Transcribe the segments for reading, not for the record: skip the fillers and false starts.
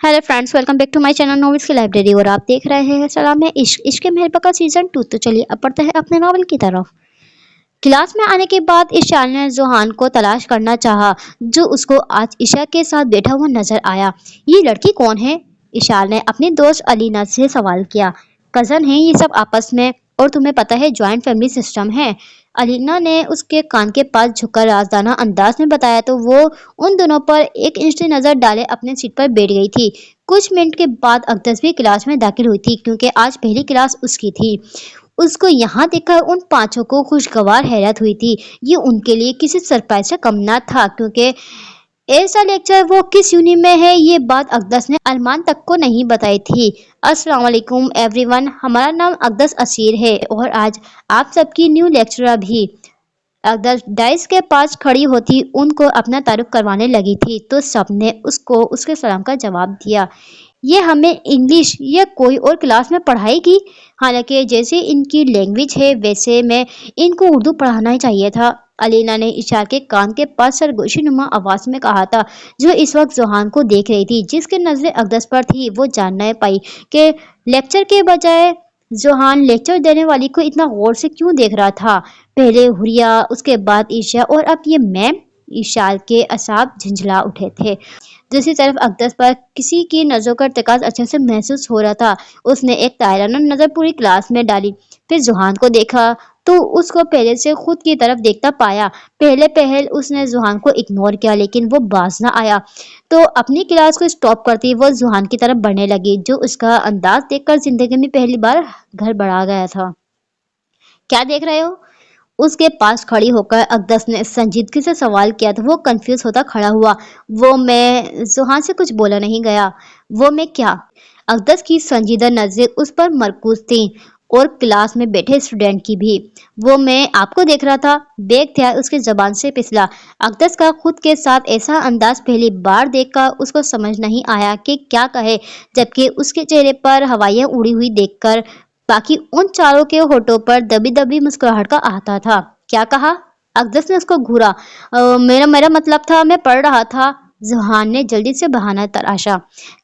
Hello friends, welcome back to my channel novels की library. और आप देख रहे हैं सलाम है इश्क इश्क के मेहरबा का सीजन 2। तो चलिए अब बढ़ते हैं अपने नॉवल की तरफ। क्लास में आने के बाद इशान ने जोहान को तलाश करना चाहा, जो उसको आज ईशा के साथ बैठा हुआ नजर आया। ये लड़की कौन है? इशान ने अपनी दोस्त अलीना से सवाल किया। कजन है ये सब आपस में, और तुम्हें पता है ज्वाइंट फैमिली सिस्टम है। अलीना ने उसके कान के पास झुककर राजदाना अंदाज में बताया तो वो उन दोनों पर एक इंस्टी नजर डाले अपने सीट पर बैठ गई थी। कुछ मिनट के बाद अकदस भी क्लास में दाखिल हुई थी, क्योंकि आज पहली क्लास उसकी थी। उसको यहाँ देखकर उन पांचों को खुशगवार हैरत हुई थी। ये उनके लिए किसी सरप्राइज से कम ना था, क्योंकि ऐसा लेक्चर वो किस यूनि में है ये बात अकदस ने अरमान तक को नहीं बताई थी। अस्सलाम वालेकुम एवरीवन, हमारा नाम अकदस असीर है और आज आप सबकी न्यू लेक्चरर भी। अकदस डाइस के पास खड़ी होती उनको अपना तारुफ करवाने लगी थी, तो सबने उसको उसके सलाम का जवाब दिया। ये हमें इंग्लिश या कोई और क्लास में पढ़ाएगी? हालांकि जैसे इनकी लैंग्वेज है वैसे मैं इनको उर्दू पढ़ाना ही चाहिए था, अलीना ने इशार के कान के पास सरगोशी नुमा आवाज में कहा था, जो इस वक्त जोहान को देख रही थी। जिसके नजरें अकदस पर थी वो जान नहीं पाई कि लेक्चर के बजाय जोहान लेक्चर देने वाली को इतना गौर से क्यों देख रहा था। पहले हुरिया, उसके बाद ईशा और अब ये मैम। इशाल के असाब झंझला उठे थे। दूसरी तरफ अकदस पर किसी की नजरों का इर्तिकाज अच्छे से महसूस हो रहा था। उसने एक तायराना नजर पूरी क्लास में डाली, फिर जुहान को देखा तो उसको पहले से खुद की तरफ देखता पाया। पहले पहल उसने जुहान को इग्नोर किया, लेकिन वो बाज ना आया तो अपनी क्लास को स्टॉप करती वो जुहान की तरफ बढ़ने लगी, जो उसका अंदाज देखकर जिंदगी में पहली बार घर बढ़ा गया था। क्या देख रहे हो? उसके पास खड़ी होकर अकदस ने संजीदगी से सवाल किया तो वो कंफ्यूज होता खड़ा हुआ। वो मैं जुहान से कुछ बोला नहीं गया। वो मैं क्या? अकदस की संजीदा नजरें उस पर मरकूज थीं और क्लास में बैठे स्टूडेंट की भी। वो मैं आपको देख रहा था। बेग था उसकी जबान से फिसला। अकदस का खुद के साथ ऐसा अंदाज पहली बार देखकर उसको समझ नहीं आया कि क्या कहे, जबकि उसके चेहरे पर हवाइयां उड़ी हुई देखकर बाकी उन चारों के होठों पर दबी दबी मुस्कुराहट का आता था। क्या कहा? अकदस ने उसको घूरा। मेरा मेरा मतलब था मैं पढ़ रहा था। जुहान ने जल्दी से बहाना तराशा।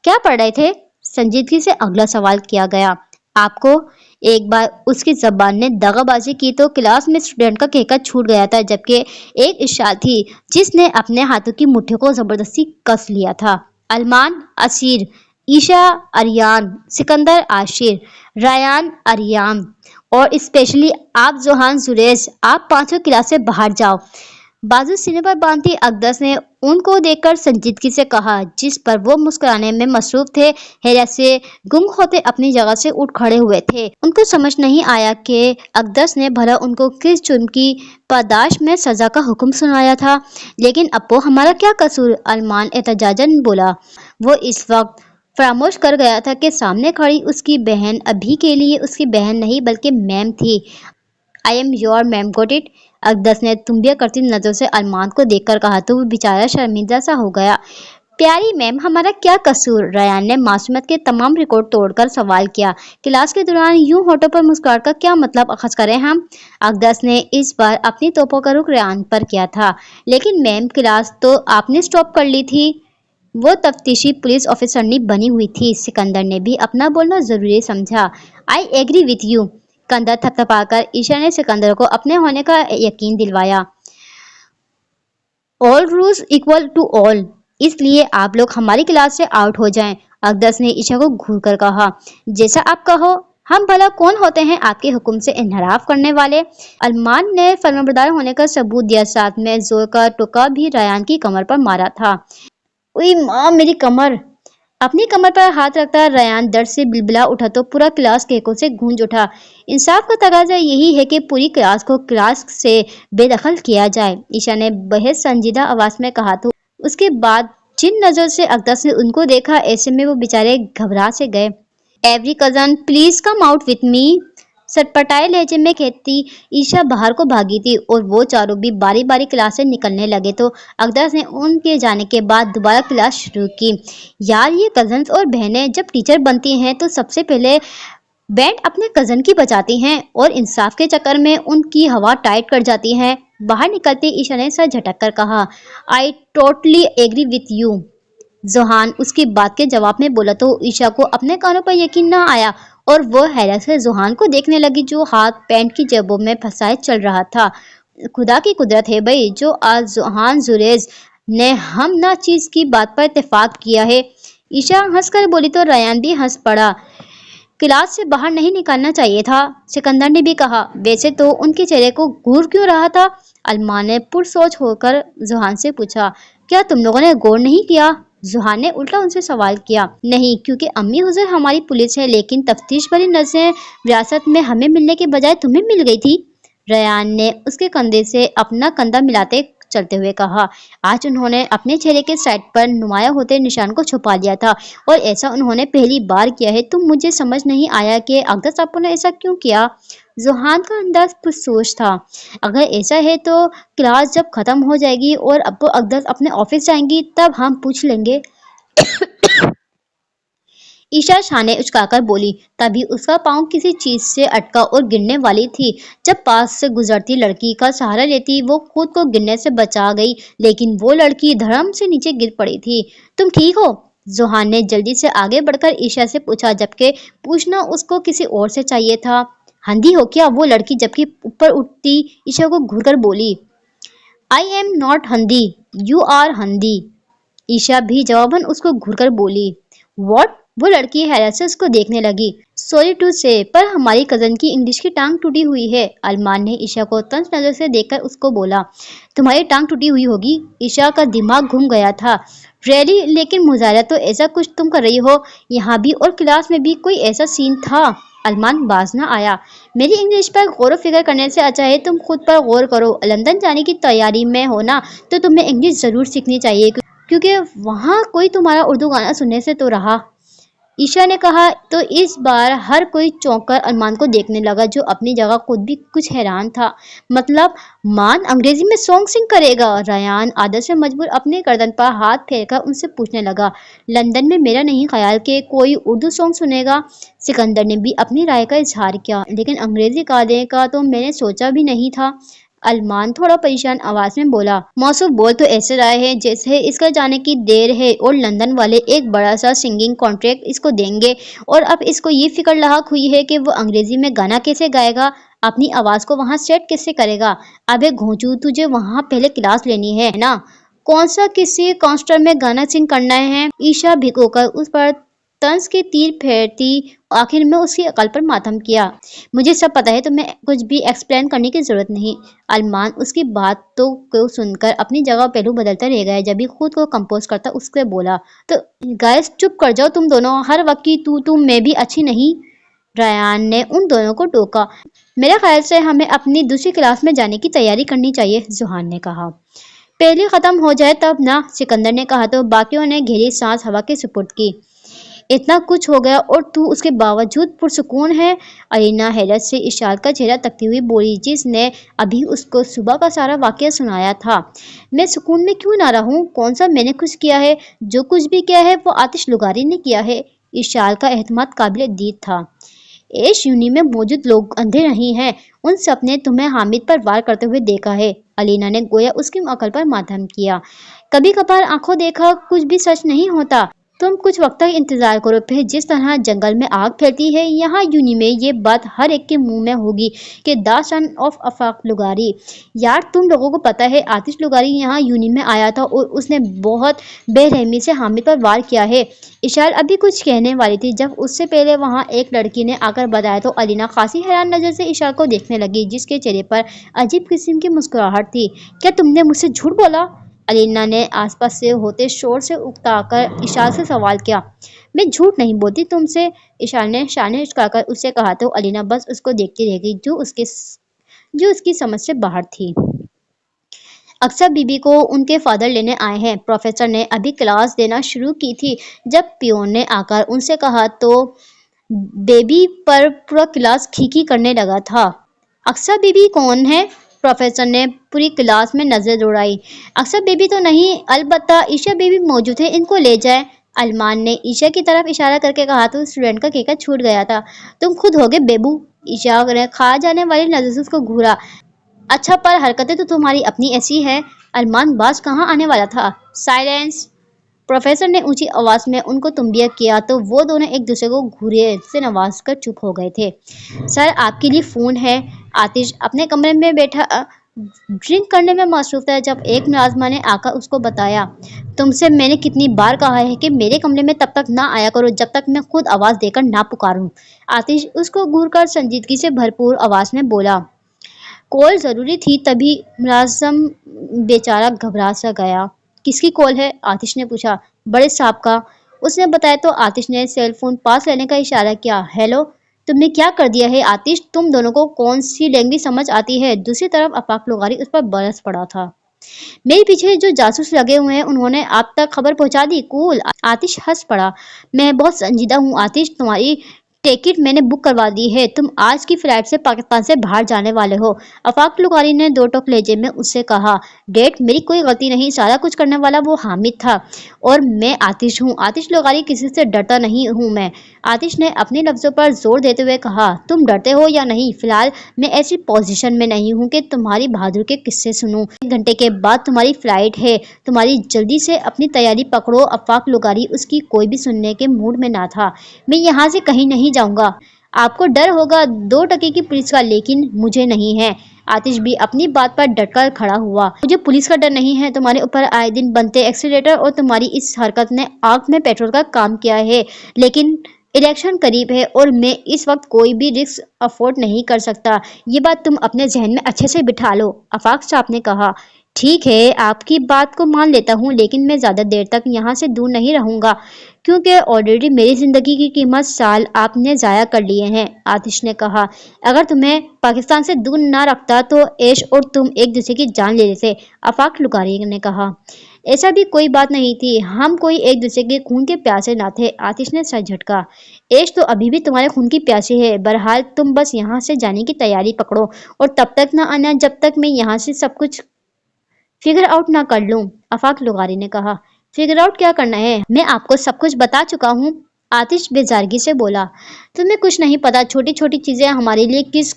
क्या पढ़ रहे थे? संजीदगी से अगला सवाल किया गया। आपको? एक बार उसकी जबान ने दगाबाजी की तो क्लास में स्टूडेंट का कहका छूट गया था, जबकि एक इशारा थी जिसने अपने हाथों की मुट्ठी को जबरदस्ती कस लिया था। अरमान असीर, ईशा अरियान, सिकंदर आशिर, रायान अरियाम और स्पेशली आप जोहान जुरेज, आप पांचों क्लास से बाहर जाओ। बाजू सीने पर बांधी अकदस ने उनको देखकर संजीदगी से कहा, जिस पर वो मुस्कुराने में मसरूफ थे। हैरत से गुम होते अपनी जगह से उठ खड़े हुए थे। उनको समझ नहीं आया कि अकदस ने भला उनको किस जुर्म की पादाश में सजा का हुक्म सुनाया था। लेकिन अप्पो हमारा क्या कसूर? अरमान एहतजाजन बोला। वो इस वक्त फरामोश कर गया था कि सामने खड़ी उसकी बहन अभी के लिए उसकी बहन नहीं बल्कि मैम थी। I am your ma'am, got it? Aqdas ने तुम्बिया करती नजरों से अरमान को देखकर कहा तो वो बेचारा शर्मिंदा सा हो गया। प्यारी मैम, हमारा क्या कसूर? रयान ने मासूमियत के तमाम रिकॉर्ड तोड़कर सवाल किया। क्लास के दौरान यूं होठों पर मुस्कुराहट का क्या मतलब अखज करें हम? अकदस ने इस बार अपनी तोपों का रुख रयान पर किया था। लेकिन मैम, क्लास तो आपने स्टॉप कर ली थी। वो तफ्तीशी पुलिस ऑफिसरनी बनी हुई थी। सिकंदर ने भी अपना बोलना जरूरी समझा। I agree with you. कंधा थपथपाकर ईशा ने सिकंदर को अपने होने का यकीन दिलवाया। All rules equal to all, इसलिए आप लोग हमारी क्लास से आउट हो जाएं। अकदस ने ईशा को घूर कर कहा। जैसा आप कहो। हम भला कौन होते हैं आपके हुक्म से इनहराफ करने वाले? अरमान ने फर्माबरदार होने का सबूत दिया, साथ में जोर का टुका भी रयान की कमर पर मारा था। उई माँ, मेरी कमर! अपनी कमर पर हाथ रखता रयान दर्द से बिलबिला उठा तो पूरा क्लास केकों से गूंज उठा। इंसाफ का तगाजा यही है कि पूरी क्लास को क्लास से बेदखल किया जाए, ईशा ने बेहद संजीदा आवाज में कहा। तो उसके बाद जिन नजर से अकदस ने उनको देखा, ऐसे में वो बेचारे घबरा से गए। Every cousin please come out with me, सटपटाए लहजे में कहती ईशा बाहर को भागी थी और वो चारों भी बारी बारी क्लास से निकलने लगे। तो अकदस ने उनके जाने के बाद दोबारा क्लास शुरू की। यार, ये कजन्स और बहनें जब टीचर बनती हैं तो सबसे पहले बैंड अपने कजन की बजाती हैं और इंसाफ के चक्कर में उनकी हवा टाइट कर जाती है। बाहर निकलते ईशा ने सर झटक कर कहा, I totally agree with you. Johan उसकी बात के जवाब में बोला तो ईशा को अपने कानों पर यकीन न आया और वो हैरत से जोहान को देखने लगी जो हाथ पैंट की जेबों में फंसाए चल रहा था। खुदा की कुदरत है भाई जो आज जोहान जुरेज ने हम ना चीज की बात पर इत्तेफाक किया है। ईशा हंसकर बोली तो रयान भी हंस पड़ा। क्लास से बाहर नहीं निकालना चाहिए था, सिकंदर ने भी कहा। वैसे तो उनके चेहरे को घूर क्यों रहा था? अलमा ने पुरसोच होकर जुहान से पूछा। क्या तुम लोगों ने गौर नहीं किया? जुहान ने उल्टा उनसे सवाल किया। नहीं, क्योंकि अम्मी हुजूर हमारी पुलिस है, लेकिन तफ्तीश भरी नजरें विरासत में हमें मिलने के बजाय तुम्हें मिल गई थी। रयान ने उसके कंधे से अपना कंधा मिलाते चलते हुए कहा। आज उन्होंने अपने चेहरे के साइड पर नुमाया होते निशान को छुपा लिया था और ऐसा उन्होंने पहली बार किया है। तुम मुझे समझ नहीं आया कि अकदस आपू ने ऐसा क्यों किया। जोहान का अंदाज पुरसोच था। अगर ऐसा है तो क्लास जब खत्म हो जाएगी और अब्बू अकदस अपने ऑफिस जाएंगी तब हम पूछ लेंगे। ईशा शाने उचकाकर बोली। तभी उसका पांव किसी चीज से अटका और गिरने वाली थी। जब पास से गुजरती लड़की का सहारा लेती वो खुद को गिरने से बचा गई, लेकिन वो लड़की धड़म से नीचे गिर पड़ी थी। तुम ठीक हो? जोहान ने जल्दी से आगे बढ़कर ईशा से पूछा, जबकि पूछना उसको किसी और से चाहिए था। हंधी हो क्या? वो लड़की जबकि ऊपर उठती ईशा को घूरकर बोली। आई एम नॉट हंधी, यू आर हंधी। ईशा भी जवाबन उसको घूरकर बोली। व्हाट? वो लड़की हैरत से उसको देखने लगी। सॉरी टू से, पर हमारी कजन की इंग्लिश की टांग टूटी हुई है। अरमान ने ईशा को तंज नजर से देखकर उसको बोला। तुम्हारी टांग टूटी हुई होगी? ईशा का दिमाग घूम गया था। रियली? लेकिन मुजाहिरा तो ऐसा कुछ तुम कर रही हो। यहाँ भी और क्लास में भी कोई ऐसा सीन था? अरमान बाज न आया। मेरी इंग्लिश पर गौर व फिक्र करने से अच्छा है तुम खुद पर गौर करो। लंदन जाने की तैयारी में हो ना, तो तुम्हें इंग्लिश जरूर सीखनी चाहिए, क्योंकि वहाँ कोई तुम्हारा उर्दू गाना सुनने से तो रहा। ईशा ने कहा तो इस बार हर कोई चौंक कर अरमान को देखने लगा जो अपनी जगह खुद भी कुछ हैरान था। मतलब मान अंग्रेजी में सॉन्ग सिंग करेगा? रयान आदत से मजबूर अपने गर्दन पर हाथ फेरकर उनसे पूछने लगा। लंदन में मेरा नहीं ख्याल कि कोई उर्दू सॉन्ग सुनेगा। सिकंदर ने भी अपनी राय का इजहार किया। लेकिन अंग्रेजी गाने का तो मैंने सोचा भी नहीं था। अरमान थोड़ा परेशान आवाज में बोला। मौसू बोल तो ऐसे रहा है जैसे इसका जाने की देर है और लंदन वाले एक बड़ा सा सिंगिंग कॉन्ट्रैक्ट इसको देंगे और अब इसको ये फिक्र लाक हुई है कि वो अंग्रेजी में गाना कैसे गाएगा, अपनी आवाज को वहां सेट कैसे करेगा। अबे घोंचू, तुझे वहां पहले क्लास लेनी है ना? कौन सा किसी कॉन्सर्ट में गाना सिंग करना है? ईशा भिगोकर उस पर तंज के तीर फेरती आखिर में उसकी अकल पर मातम किया। मुझे सब पता है, तुम्हें कुछ भी एक्सप्लेन करने की जरूरत नहीं। अरमान उसकी बातों को सुनकर अपनी जगह पहलू बदलता रह गया। जब भी खुद को कंपोज करता उससे बोला, तो गाइस चुप कर जाओ तुम दोनों, हर वक्त की तू मैं भी अच्छी नहीं। रयान ने उन दोनों को टोका। मेरे ख्याल से हमें अपनी दूसरी क्लास में जाने की तैयारी करनी चाहिए, जोहान ने कहा। पहली खत्म हो जाए तब ना, सिकंदर ने कहा तो बाकियों ने गहरी सांस हवा के सुपुर्द की। इतना कुछ हो गया और तू उसके बावजूद पुरसुकून है? अलीना हैरत से इशार का चेहरा तकती हुई बोली, जिसने अभी उसको सुबह का सारा वाकया सुनाया था। मैं सुकून में क्यों ना रहूं? कौन सा मैंने कुछ किया है? जो कुछ भी किया है वो आतिश लुगारी ने किया है। इशार का एहतमाद काबिल दीद था। एश यूनी में मौजूद लोग अंधे नहीं हैं, उन सब ने तुम्हें हामिद पर वार करते हुए देखा है। अलीना ने गोया उसकी अकल पर मातम किया। कभी कभार आंखों देखा कुछ भी सच नहीं होता। तुम कुछ वक्त तक इंतजार करो, फिर जिस तरह जंगल में आग फैलती है यहाँ यूनी में ये बात हर एक के मुंह में होगी कि द सन ऑफ अफाक लुगारी। यार तुम लोगों को पता है आतिश लुगारी यहाँ यूनी में आया था और उसने बहुत बेरहमी से हामिद पर वार किया है। इशार अभी कुछ कहने वाली थी जब उससे पहले वहाँ एक लड़की ने आकर बताया तो अलीना खासी हैरान नजर से इशार को देखने लगी, जिसके चेहरे पर अजीब किस्म की मुस्कुराहट थी। क्या तुमने मुझसे झूठ बोला? अलीना ने आसपास से होते शोर से उकताकर इशार से सवाल किया। मैं झूठ नहीं बोलती तुमसे, इशार ने शाने उचकाकर उससे कहा तो अलीना बस उसको देखती रह गई जो उसकी समझ से बाहर थी। अक्सर बीबी को उनके फादर लेने आए हैं। प्रोफेसर ने अभी क्लास देना शुरू की थी जब पियोन ने आकर उनसे कहा तो बेबी पर पूरा क्लास खीखी करने लगा था। अक्सर बीबी कौन है? प्रोफेसर ने पूरी क्लास में नजर दौड़ाई। अक्सर बेबी तो नहीं, अलबत्ता ईशा बेबी मौजूद है, इनको ले जाए। अरमान ने ईशा की तरफ इशारा करके कहा तो स्टूडेंट का केका छूट गया था। तुम खुद होगे बेबू? ईशा ने खा जाने वाली नजर से उसको घूरा। अच्छा, पर हरकतें तो तुम्हारी अपनी ऐसी है। अरमान बाज कहाँ आने वाला था। साइलेंस। प्रोफेसर ने ऊंची आवाज में उनको तंबीह किया तो वो दोनों एक दूसरे को घूरे से नवाज कर चुप हो गए थे। सर आपके लिए फोन है। आतिश अपने कमरे में बैठा ड्रिंक करने में मसरूफ था जब एक मुलाजमा ने आकर उसको बताया, तुमसे मैंने कितनी बार कहा है कि मेरे कमरे में तब तक ना आया करो जब तक मैं खुद आवाज देकर ना पुकारूं। आतिश उसको घूरकर संजीदगी से भरपूर आवाज में बोला, कॉल जरूरी थी। तभी मुलाजम बेचारा घबरा सा गया। किसकी कॉल है? आतिश ने पूछा। बड़े साहब का। उसने बताया तो आतिश ने सेल फोन पास लेने का इशारा किया। हेलो, तुमने क्या कर दिया है आतिश? तुम दोनों को कौन सी लैंग्वेज समझ आती है? दूसरी तरफ अफाक लुगारी उस पर बरस पड़ा था। मेरे पीछे जो जासूस लगे हुए हैं उन्होंने आप तक खबर पहुंचा दी। कूल। आतिश हंस पड़ा। मैं बहुत संजीदा हूँ आतिश, तुम्हारी टिकट मैंने बुक करवा दी है। तुम आज की फ्लाइट से पाकिस्तान से बाहर जाने वाले हो। आफाक लुगारी ने दो टोक लहजे में उससे कहा। डेट, मेरी कोई गलती नहीं, सारा कुछ करने वाला वो हामिद था और मैं आतिश हूँ। आतिश लुगारी, किसी से डरता नहीं हूँ मैं। आतिश ने अपने लफ्जों पर जोर देते हुए कहा। तुम डरते हो या नहीं? फिलहाल मैं ऐसी पोजीशन में नहीं हूँ कि तुम्हारी बहादुर के किस्से सुनूं। 1 घंटे के बाद तुम्हारी फ्लाइट है, तुम्हारी जल्दी से अपनी तैयारी पकड़ो। आफाक लुगारी उसकी कोई भी सुनने के मूड में ना था। मैं यहाँ से कहीं नहीं जाऊंगा। आपको डर होगा 2 टके की पुलिस का, लेकिन मुझे नहीं है। आतिश भी अपनी बात पर डटकर खड़ा हुआ। मुझे पुलिस का डर नहीं है। तुम्हारे ऊपर आए दिन बनते एक्सीलेटर और तुम्हारी इस हरकत ने आग में पेट्रोल का काम किया है, लेकिन इलेक्शन करीब है और मैं इस वक्त कोई भी रिस्क अफोर्ड नहीं कर सकता। ये बात तुम अपने जहन में अच्छे से बिठा लो। आफाक साहब ने कहा। ठीक है, आपकी बात को मान लेता हूँ, लेकिन मैं ज़्यादा देर तक यहाँ से दूर नहीं रहूँगा, क्योंकि ऑलरेडी मेरी ज़िंदगी की कीमत साल आपने ज़ाया कर लिए हैं। आतिश ने कहा। अगर तुम्हें पाकिस्तान से दूर ना रखता तो ऐश और तुम एक दूसरे की जान ले लेते। आफाक लुगारी ने कहा। ऐसा भी कोई बात नहीं थी, हम कोई एक दूसरे के खून के प्यासे ना थे। आतिश ने सर झटका। ऐश तो अभी भी तुम्हारे खून की प्यासी है। बहरहाल तुम बस यहाँ से जाने की तैयारी पकड़ो और तब तक ना आना जब तक मैं यहाँ से सब कुछ फिगर आउट ना कर लूं। आफाक लुगारी ने कहा। फिगर आउट क्या करना है? मैं आपको सब कुछ बता चुका हूँ। आतिश बेजारगी से बोला। तुम्हें कुछ नहीं पता, छोटी छोटी चीजें हमारे लिए किस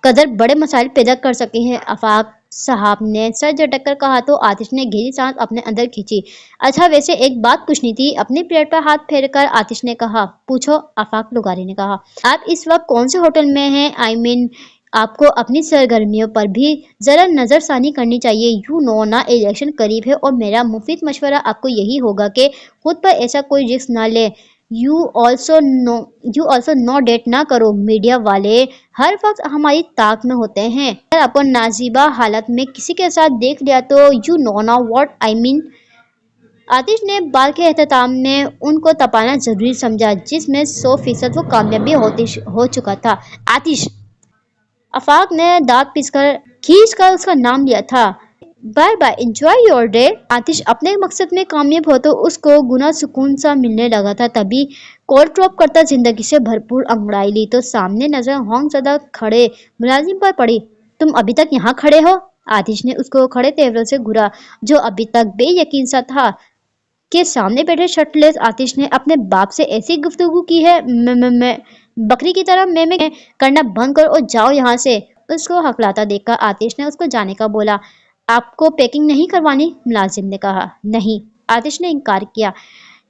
कदर बड़े मसाइल पैदा कर सकती हैं। आफाक साहब ने सर झटक कर कहा तो आतिश ने गहरी सांस अपने अंदर खींची। अच्छा, वैसे एक बात पूछनी थी। अपनी प्लेट पर हाथ फेरकर आतिश ने कहा। पूछो। आफाक लुगारी ने कहा। आप इस वक्त कौन से होटल में हैं? आई मीन, आपको अपनी सरगर्मियों पर भी जरा नजरसानी करनी चाहिए। यू नो ना, इलेक्शन करीब है और मेरा मुफीद मशवरा आपको यही होगा कि खुद पर ऐसा कोई रिस्क ना ले। यू ऑल्सो नो डेट ना करो। मीडिया वाले हर वक्त हमारी ताक में होते हैं। अगर आपको नाजीबा हालत में किसी के साथ देख लिया तो यू नो ना व्हाट आई मीन। आतिश ने बाल के एहतमाम में उनको तपाना जरूरी समझा, जिसमें 100% वो कामयाबी हो चुका था। आतिश। आफाक ने दांत खींच कर उसका नाम लिया था। Bye bye, enjoy your day. Atish अपने मकसद में कामयाब हो तो उसको गुना सुकून सा मिलने लगा था। तभी कॉल ड्रॉप करता जिंदगी से भरपूर अंगड़ाई ली तो सामने नजर हौंगज़दा खड़े मुलाजिम पर पड़ी। तुम अभी तक यहाँ खड़े हो? आतिश ने उसको खड़े तेवरों से घूरा, जो अभी तक बेयकीन सा था के सामने बैठे शर्टलेस आतिश ने अपने बाप से ऐसी गुफ्तगू की है। मैं बकरी की तरह मैं करना बंद करो और जाओ यहाँ से। उसको हकलाता देखकर आतिश ने उसको जाने का बोला। आपको पैकिंग नहीं करवानी? मुलाजिम ने कहा। नहीं। आतिश ने इनकार किया।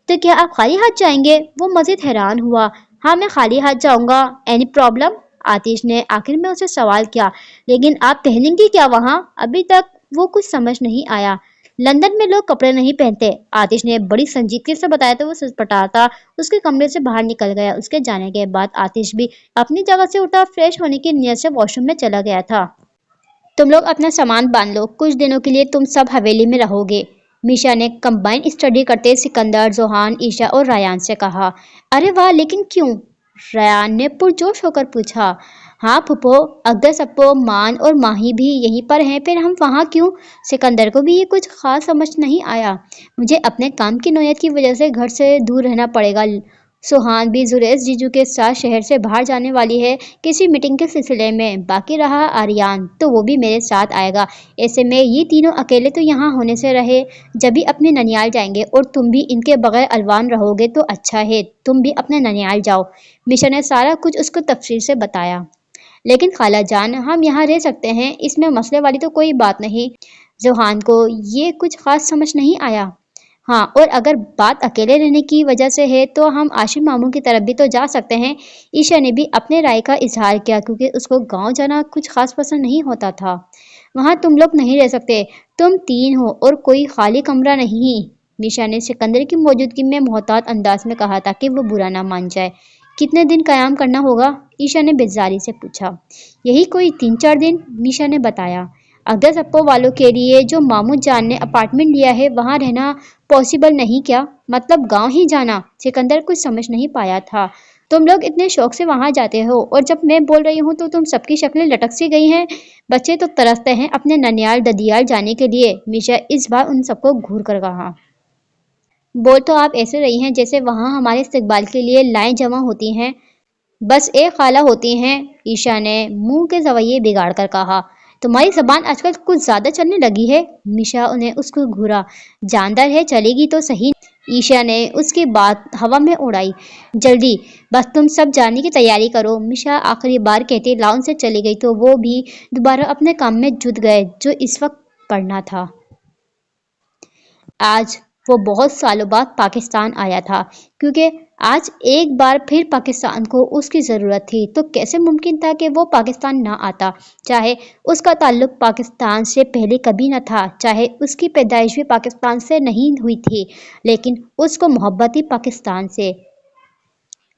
तो क्या आप खाली हाथ जाएंगे? वो मजीद हैरान हुआ। हाँ, मैं खाली हाथ जाऊंगा। Any problem? आतिश ने आखिर में उसे सवाल किया। लेकिन आप पहनेंगी क्या वहाँ? अभी तक वो कुछ समझ नहीं आया। लंदन में लोग कपड़े नहीं पहनते। आतिश ने बड़ी संजीदगी से बताया तो वो सटपटाता उसके कमरे से बाहर निकल गया। उसके जाने के बाद आतिश भी अपनी जगह से उठा, फ्रेश होने की नीयत से वॉशरूम में चला गया था। तुम लोग अपना सामान बांध लो, कुछ दिनों के लिए तुम सब हवेली में रहोगे। मीशा ने कंबाइन स्टडी करते सिकंदर, जोहान, ईशा और रायान से कहा। अरे वाह, लेकिन क्यों? रायान ने पुरजोश होकर पूछा। हाँ फुप्पो, अगर सप्पो, मान और माही भी यहीं पर हैं, फिर हम वहाँ क्यों? सिकंदर को भी ये कुछ खास समझ नहीं आया। मुझे अपने काम की नौयत की वजह से घर से दूर रहना पड़ेगा। सुहान भी जुरैस जीजू के साथ शहर से बाहर जाने वाली है किसी मीटिंग के सिलसिले में। बाकी रहा आर्यान, तो वो भी मेरे साथ आएगा। ऐसे में ये तीनों अकेले तो यहाँ होने से रहे, जब भी अपने ननियाल जाएंगे और तुम भी इनके बगैर अलवान रहोगे तो अच्छा है, तुम भी अपने ननियाल जाओ। मिशा ने सारा कुछ उसको तफसील से बताया। लेकिन खाला जान, हम यहाँ रह सकते हैं, इसमें मसले वाली तो कोई बात नहीं। जोहान को ये कुछ खास समझ नहीं आया। ہاں، اور اگر بات اکیلے رہنے کی وجہ سے ہے تو ہم عاشق ماموں کی طرف بھی تو جا سکتے ہیں۔ عشا نے بھی اپنے رائے کا اظہار کیا کیونکہ اس کو گاؤں جانا کچھ خاص پسند نہیں ہوتا تھا۔ وہاں تم لوگ نہیں رہ سکتے، تم 3 ہو اور کوئی خالی کمرہ نہیں، میشا نے سکندر کی موجودگی میں محتاط انداز میں کہا تاکہ وہ برا نہ مان جائے۔ کتنے دن قیام کرنا ہوگا؟ عشا نے بیزاری سے پوچھا۔ یہی کوئی 3-4 دن، میشا نے بتایا۔ اقدس اپو والوں کے لیے جو ماموں جان نے اپارٹمنٹ لیا ہے وہاں رہنا پاسبل نہیں کیا؟ مطلب گاؤں ہی جانا؟ سکندر کچھ سمجھ نہیں پایا تھا۔ تم لوگ اتنے شوق سے وہاں جاتے ہو اور جب میں بول رہی ہوں تو تم سب کی شکلیں لٹک سی گئی ہیں۔ بچے تو ترستے ہیں اپنے ننیال ددیال جانے کے لیے، میشا اس بار ان سب کو گھور کر کہا۔ بول تو آپ ایسے رہی ہیں جیسے وہاں ہمارے استقبال کے لیے لائن جمع ہوتی ہیں، بس ایک خالہ ہوتی ہیں، عشا نے منہ کے زاویے بگاڑ کر کہا۔ تمہاری زبان آج کل کچھ زیادہ چلنے لگی ہے، میشا نے اس کو گھورا۔ جاندار ہے، چلے گی تو صحیح۔ عشا نے اس کی بات ہوا میں اڑائی۔ جلدی، بس تم سب جانے کی تیاری کرو، میشا آخری بار کہتے لاؤن سے چلی گئی تو وہ بھی دوبارہ اپنے کام میں جٹ گئے جو اس وقت پڑھنا تھا۔ آج وہ بہت سالوں بعد پاکستان آیا تھا کیونکہ آج ایک بار پھر پاکستان کو اس کی ضرورت تھی، تو کیسے ممکن تھا کہ وہ پاکستان نہ آتا؟ چاہے اس کا تعلق پاکستان سے پہلے کبھی نہ تھا، چاہے اس کی پیدائش بھی پاکستان سے نہیں ہوئی تھی، لیکن اس کو محبت تھی پاکستان سے،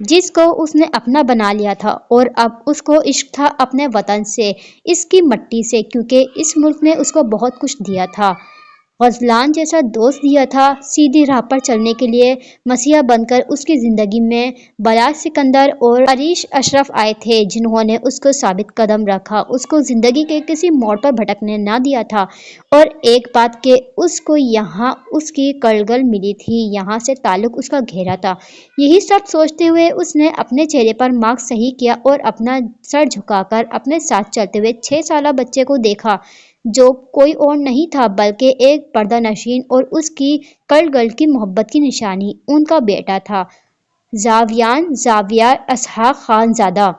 جس کو اس نے اپنا بنا لیا تھا، اور اب اس کو عشق تھا اپنے وطن سے، اس کی مٹی سے، کیونکہ اس ملک نے اس کو بہت کچھ دیا تھا۔ غزلان جیسا دوست دیا تھا، سیدھی راہ پر چلنے کے لیے مسیحا بن کر اس کی زندگی میں بلاج سکندر اور عریش اشرف آئے تھے جنہوں نے اس کو ثابت قدم رکھا، اس کو زندگی کے کسی موڑ پر بھٹکنے نہ دیا تھا، اور ایک بات کہ اس کو یہاں اس کی کلگل ملی تھی، یہاں سے تعلق اس کا گہرا تھا۔ یہی سب سوچتے ہوئے اس نے اپنے چہرے پر ماسک صحیح کیا اور اپنا سر جھکا کر اپنے ساتھ چلتے ہوئے 6 سالہ بچے کو دیکھا جو کوئی اور نہیں تھا بلکہ ایک پردہ نشین اور اس کی کلگل کی محبت کی نشانی ان کا بیٹا تھا، زاویان زاویار اسحاق خان زادہ،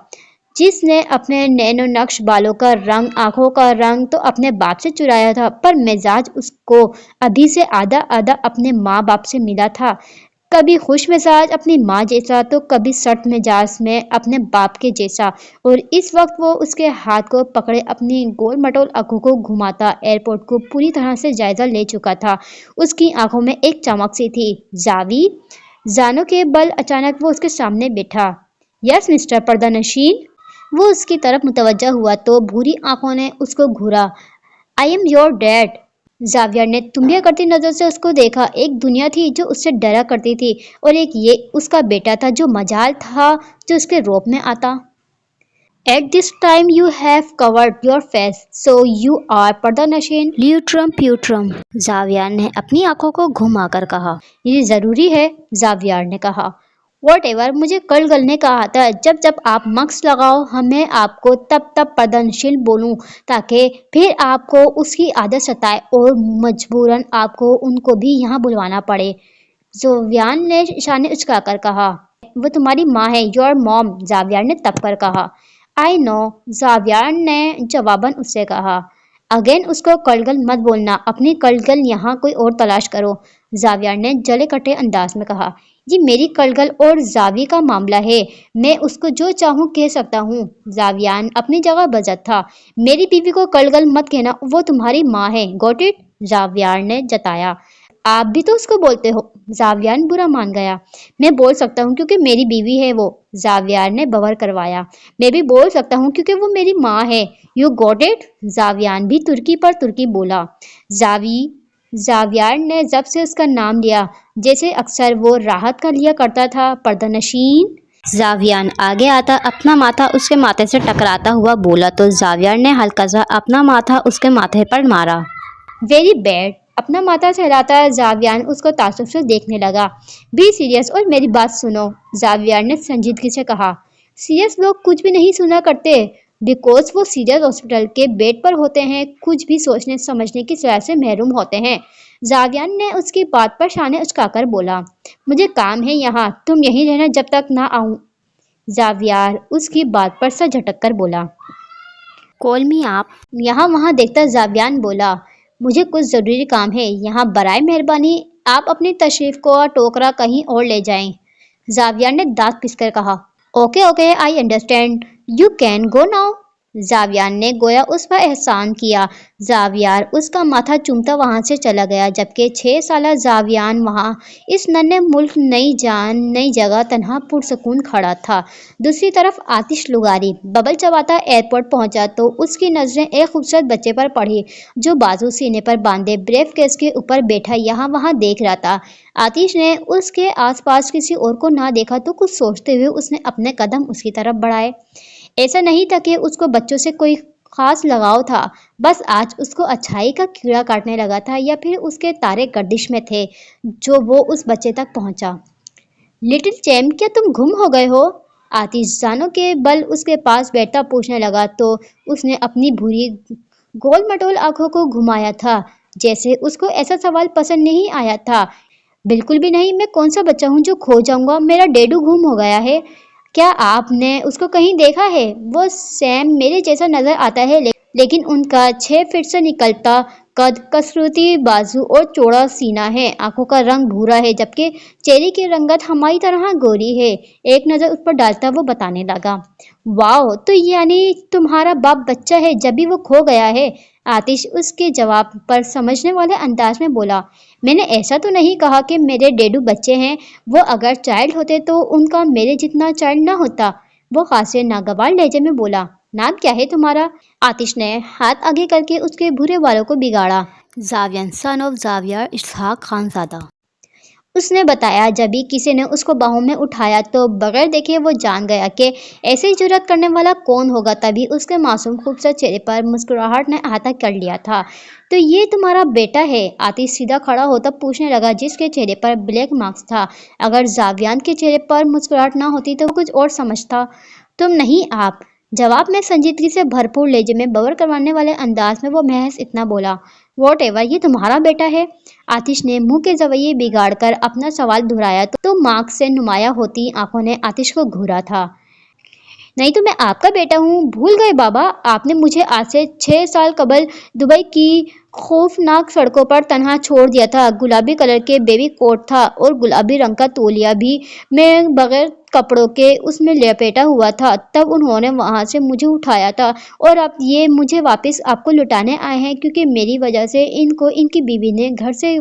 جس نے اپنے نین و نقش بالوں کا رنگ، آنکھوں کا رنگ تو اپنے باپ سے چرایا تھا، پر مزاج اس کو ابھی سے آدھا آدھا اپنے ماں باپ سے ملا تھا، کبھی خوش مزاج اپنی ماں جیسا تو کبھی سرد مزاج میں اپنے باپ کے جیسا، اور اس وقت وہ اس کے ہاتھ کو پکڑے اپنی گول مٹول آنکھوں کو گھماتا ایئرپورٹ کو پوری طرح سے جائزہ لے چکا تھا۔ اس کی آنکھوں میں ایک چمک سی تھی۔ زاوی، زانوں کے بل اچانک وہ اس کے سامنے بیٹھا۔ یس مسٹر پردہ نشین۔ وہ اس کی طرف متوجہ ہوا تو بھوری آنکھوں نے اس کو گھورا۔ I am your dad. Zaviyar نے تنبیہ کرتی نظر سے اس کو دیکھا۔ ایک دنیا تھی جو اس سے ڈرا کرتی تھی اور ایک یہ اس کا بیٹا تھا جو مجال تھا جو اس کے روپ میں آتا۔ At this time you have covered your face, so you are پردہ نشین لیوٹرم پیوٹرم، زاویار نے اپنی آنکھوں کو گھما کر کہا۔ یہ ضروری ہے، زاویار نے کہا۔ واٹ ایور، مجھے کلگل نے کہا تھا جب جب آپ مکس لگاؤ میں آپ کو تب تب پردہ نشین بولوں تاکہ پھر آپ کو اس کی عادت ستائے اور مجبوراً آپ کو ان کو بھی یہاں بلوانا پڑے۔ زاویان نے شانے اچکا کر کہا۔ وہ تمہاری ماں ہے، یور موم، زاویار نے تپ کر کہا۔ آئی نو، زاویار نے جواباً اس سے کہا۔ اگین اس کو کلگل مت بولنا، اپنی کلگل یہاں کوئی اور تلاش کرو، زاویار نے جلے کٹے انداز میں کہا۔ یہ میری کلگل اور زاوی کا معاملہ ہے، میں اس کو جو چاہوں کہہ سکتا ہوں، زاویان اپنی جگہ بجت تھا۔ میری بیوی کو کلگل مت کہنا، وہ تمہاری ماں ہے، گوٹ اٹ، زاویار نے جتایا۔ آپ بھی تو اس کو بولتے ہو، زاویان برا مان گیا۔ میں بول سکتا ہوں کیونکہ میری بیوی ہے وہ، زاویار نے بور کروایا۔ میں بھی بول سکتا ہوں کیونکہ وہ میری ماں ہے، یو گوٹ اٹ، زاویان بھی ترکی پر ترکی بولا۔ زاوی، زاویار نے ضبط سے اس کا نام لیا جیسے اکثر وہ راحت کا لیا کرتا تھا۔ پردہ نشین۔ زاویان آگے آتا اپنا ماتھا اس کے ماتھے سے ٹکراتا ہوا بولا تو زاویار نے ہلکا سا اپنا ماتھا اس کے ماتھے پر مارا۔ ویری بیڈ، اپنا ماتھا سہلاتا زاویان اس کو تعصب سے دیکھنے لگا۔ بی سیریس اور میری بات سنو، زاویار نے سنجیدگی سے کہا۔ سیریس لوگ کچھ بھی نہیں سنا کرتے، بیکوز وہ سیریس ہاسپٹل کے بیڈ پر ہوتے ہیں، کچھ بھی سوچنے سمجھنے کی صلاحیت سے محروم ہوتے ہیں۔ زاویان نے اس کی بات پر شانے اچکا کر بولا۔ مجھے کام ہے یہاں، تم یہیں رہنا جب تک نہ آؤں، زاویار اس کی بات پر سر جھٹک کر بولا۔ کال می آپ، یہاں وہاں دیکھتا زاویان بولا۔ مجھے کچھ ضروری کام ہے یہاں، برائے مہربانی آپ اپنی تشریف کو ٹوکرا کہیں اور لے جائیں۔ زاویار نے دانت پس کر کہا۔ Okay okay I understand, you can go now. Zaviyar نے گویا اس پر احسان کیا۔ زاویار اس کا ماتھا چومتا وہاں سے چلا گیا، جبکہ 6 سالہ زاویان وہاں اس ننھے ملک، نئی جان، نئی جگہ تنہا پرسکون کھڑا تھا۔ دوسری طرف آتش لغاری ببل چباتا ایئرپورٹ پہنچا تو اس کی نظریں ایک خوبصورت بچے پر پڑی جو بازو سینے پر باندھے بریف کیس کے اوپر بیٹھا یہاں وہاں دیکھ رہا تھا۔ آتش نے اس کے آس پاس کسی اور کو نہ دیکھا تو کچھ سوچتے ہوئے اس نے اپنے قدم اس کی طرف بڑھائے۔ ایسا نہیں تھا کہ اس کو بچوں سے کوئی خاص لگاؤ تھا، بس آج اس کو اچھائی کا کیڑا کاٹنے لگا تھا، یا پھر اس کے تارے گردش میں تھے جو وہ اس بچے تک پہنچا۔ لٹل چیمپ، کیا تم گم ہو گئے ہو؟ آتش زانوں کے بل اس کے پاس بیٹھتا پوچھنے لگا تو اس نے اپنی بھوری گول مٹول آنکھوں کو گھمایا تھا جیسے اس کو ایسا سوال پسند نہیں آیا تھا۔ بالکل بھی نہیں، میں کون سا بچہ ہوں جو کھو جاؤں گا؟ میرا ڈیڈو گم ہو گیا ہے۔ کیا آپ نے اس کو کہیں دیکھا ہے؟ وہ سیم میرے جیسا نظر آتا ہے، لیکن ان کا 6 فٹ سے نکلتا قد، کسروتی بازو اور چوڑا سینہ ہے۔ آنکھوں کا رنگ بھورا ہے جبکہ چہرے کی رنگت ہماری طرح گوری ہے۔ ایک نظر اس پر ڈالتا وہ بتانے لگا۔ واو، تو یعنی تمہارا باپ بچہ ہے جبھی وہ کھو گیا ہے؟ آتش اس کے جواب پر سمجھنے والے انداز میں بولا۔ میں نے ایسا تو نہیں کہا کہ میرے ڈیڈو بچے ہیں، وہ اگر چائلڈ ہوتے تو ان کا میرے جتنا چائلڈ نہ ہوتا، وہ خاصے ناگوار لہجے میں بولا۔ نام کیا ہے تمہارا؟ آتش نے ہاتھ آگے کر کے اس کے بھورے بالوں کو بگاڑا۔ زاویان، سن آف زاویار اسحاق خان زادہ، اس نے بتایا۔ جبھی کسی نے اس کو باہوں میں اٹھایا تو بغیر دیکھے وہ جان گیا کہ ایسی جرات کرنے والا کون ہوگا، تبھی اس کے معصوم خوبصورت چہرے پر مسکراہٹ نے احاطہ کر لیا تھا۔ تو یہ تمہارا بیٹا ہے؟ آتش سیدھا کھڑا ہوتا پوچھنے لگا، جس کے چہرے پر بلیک مارکس تھا۔ اگر زاویان کے چہرے پر مسکراہٹ نہ ہوتی تو وہ کچھ اور سمجھتا۔ تم نہیں، آپ۔ جواب میں سنجیدگی سے بھرپور لہجے میں باور کروانے والے انداز میں وہ محض اتنا بولا۔ واٹ ایور، یہ تمہارا بیٹا ہے؟ آتش نے منہ کے زاویے بگاڑ کر اپنا سوال دہرایا تو مارکس سے نمایاں ہوتی آنکھوں نے آتش کو گھورا تھا۔ نہیں تو میں آپ کا بیٹا ہوں، بھول گئے بابا؟ آپ نے مجھے آج سے 6 سال قبل دبئی کی خوفناک سڑکوں پر تنہا چھوڑ دیا تھا۔ گلابی کلر کے بیبی کوٹ تھا اور گلابی رنگ کا تولیہ بھی میں بغیر کپڑوں کے اس میں لپیٹا ہوا تھا۔ تب انہوں نے وہاں سے مجھے اٹھایا تھا اور اب یہ مجھے واپس آپ کو لوٹانے آئے ہیں کیونکہ میری وجہ سے ان کو ان کی بیوی نے گھر سے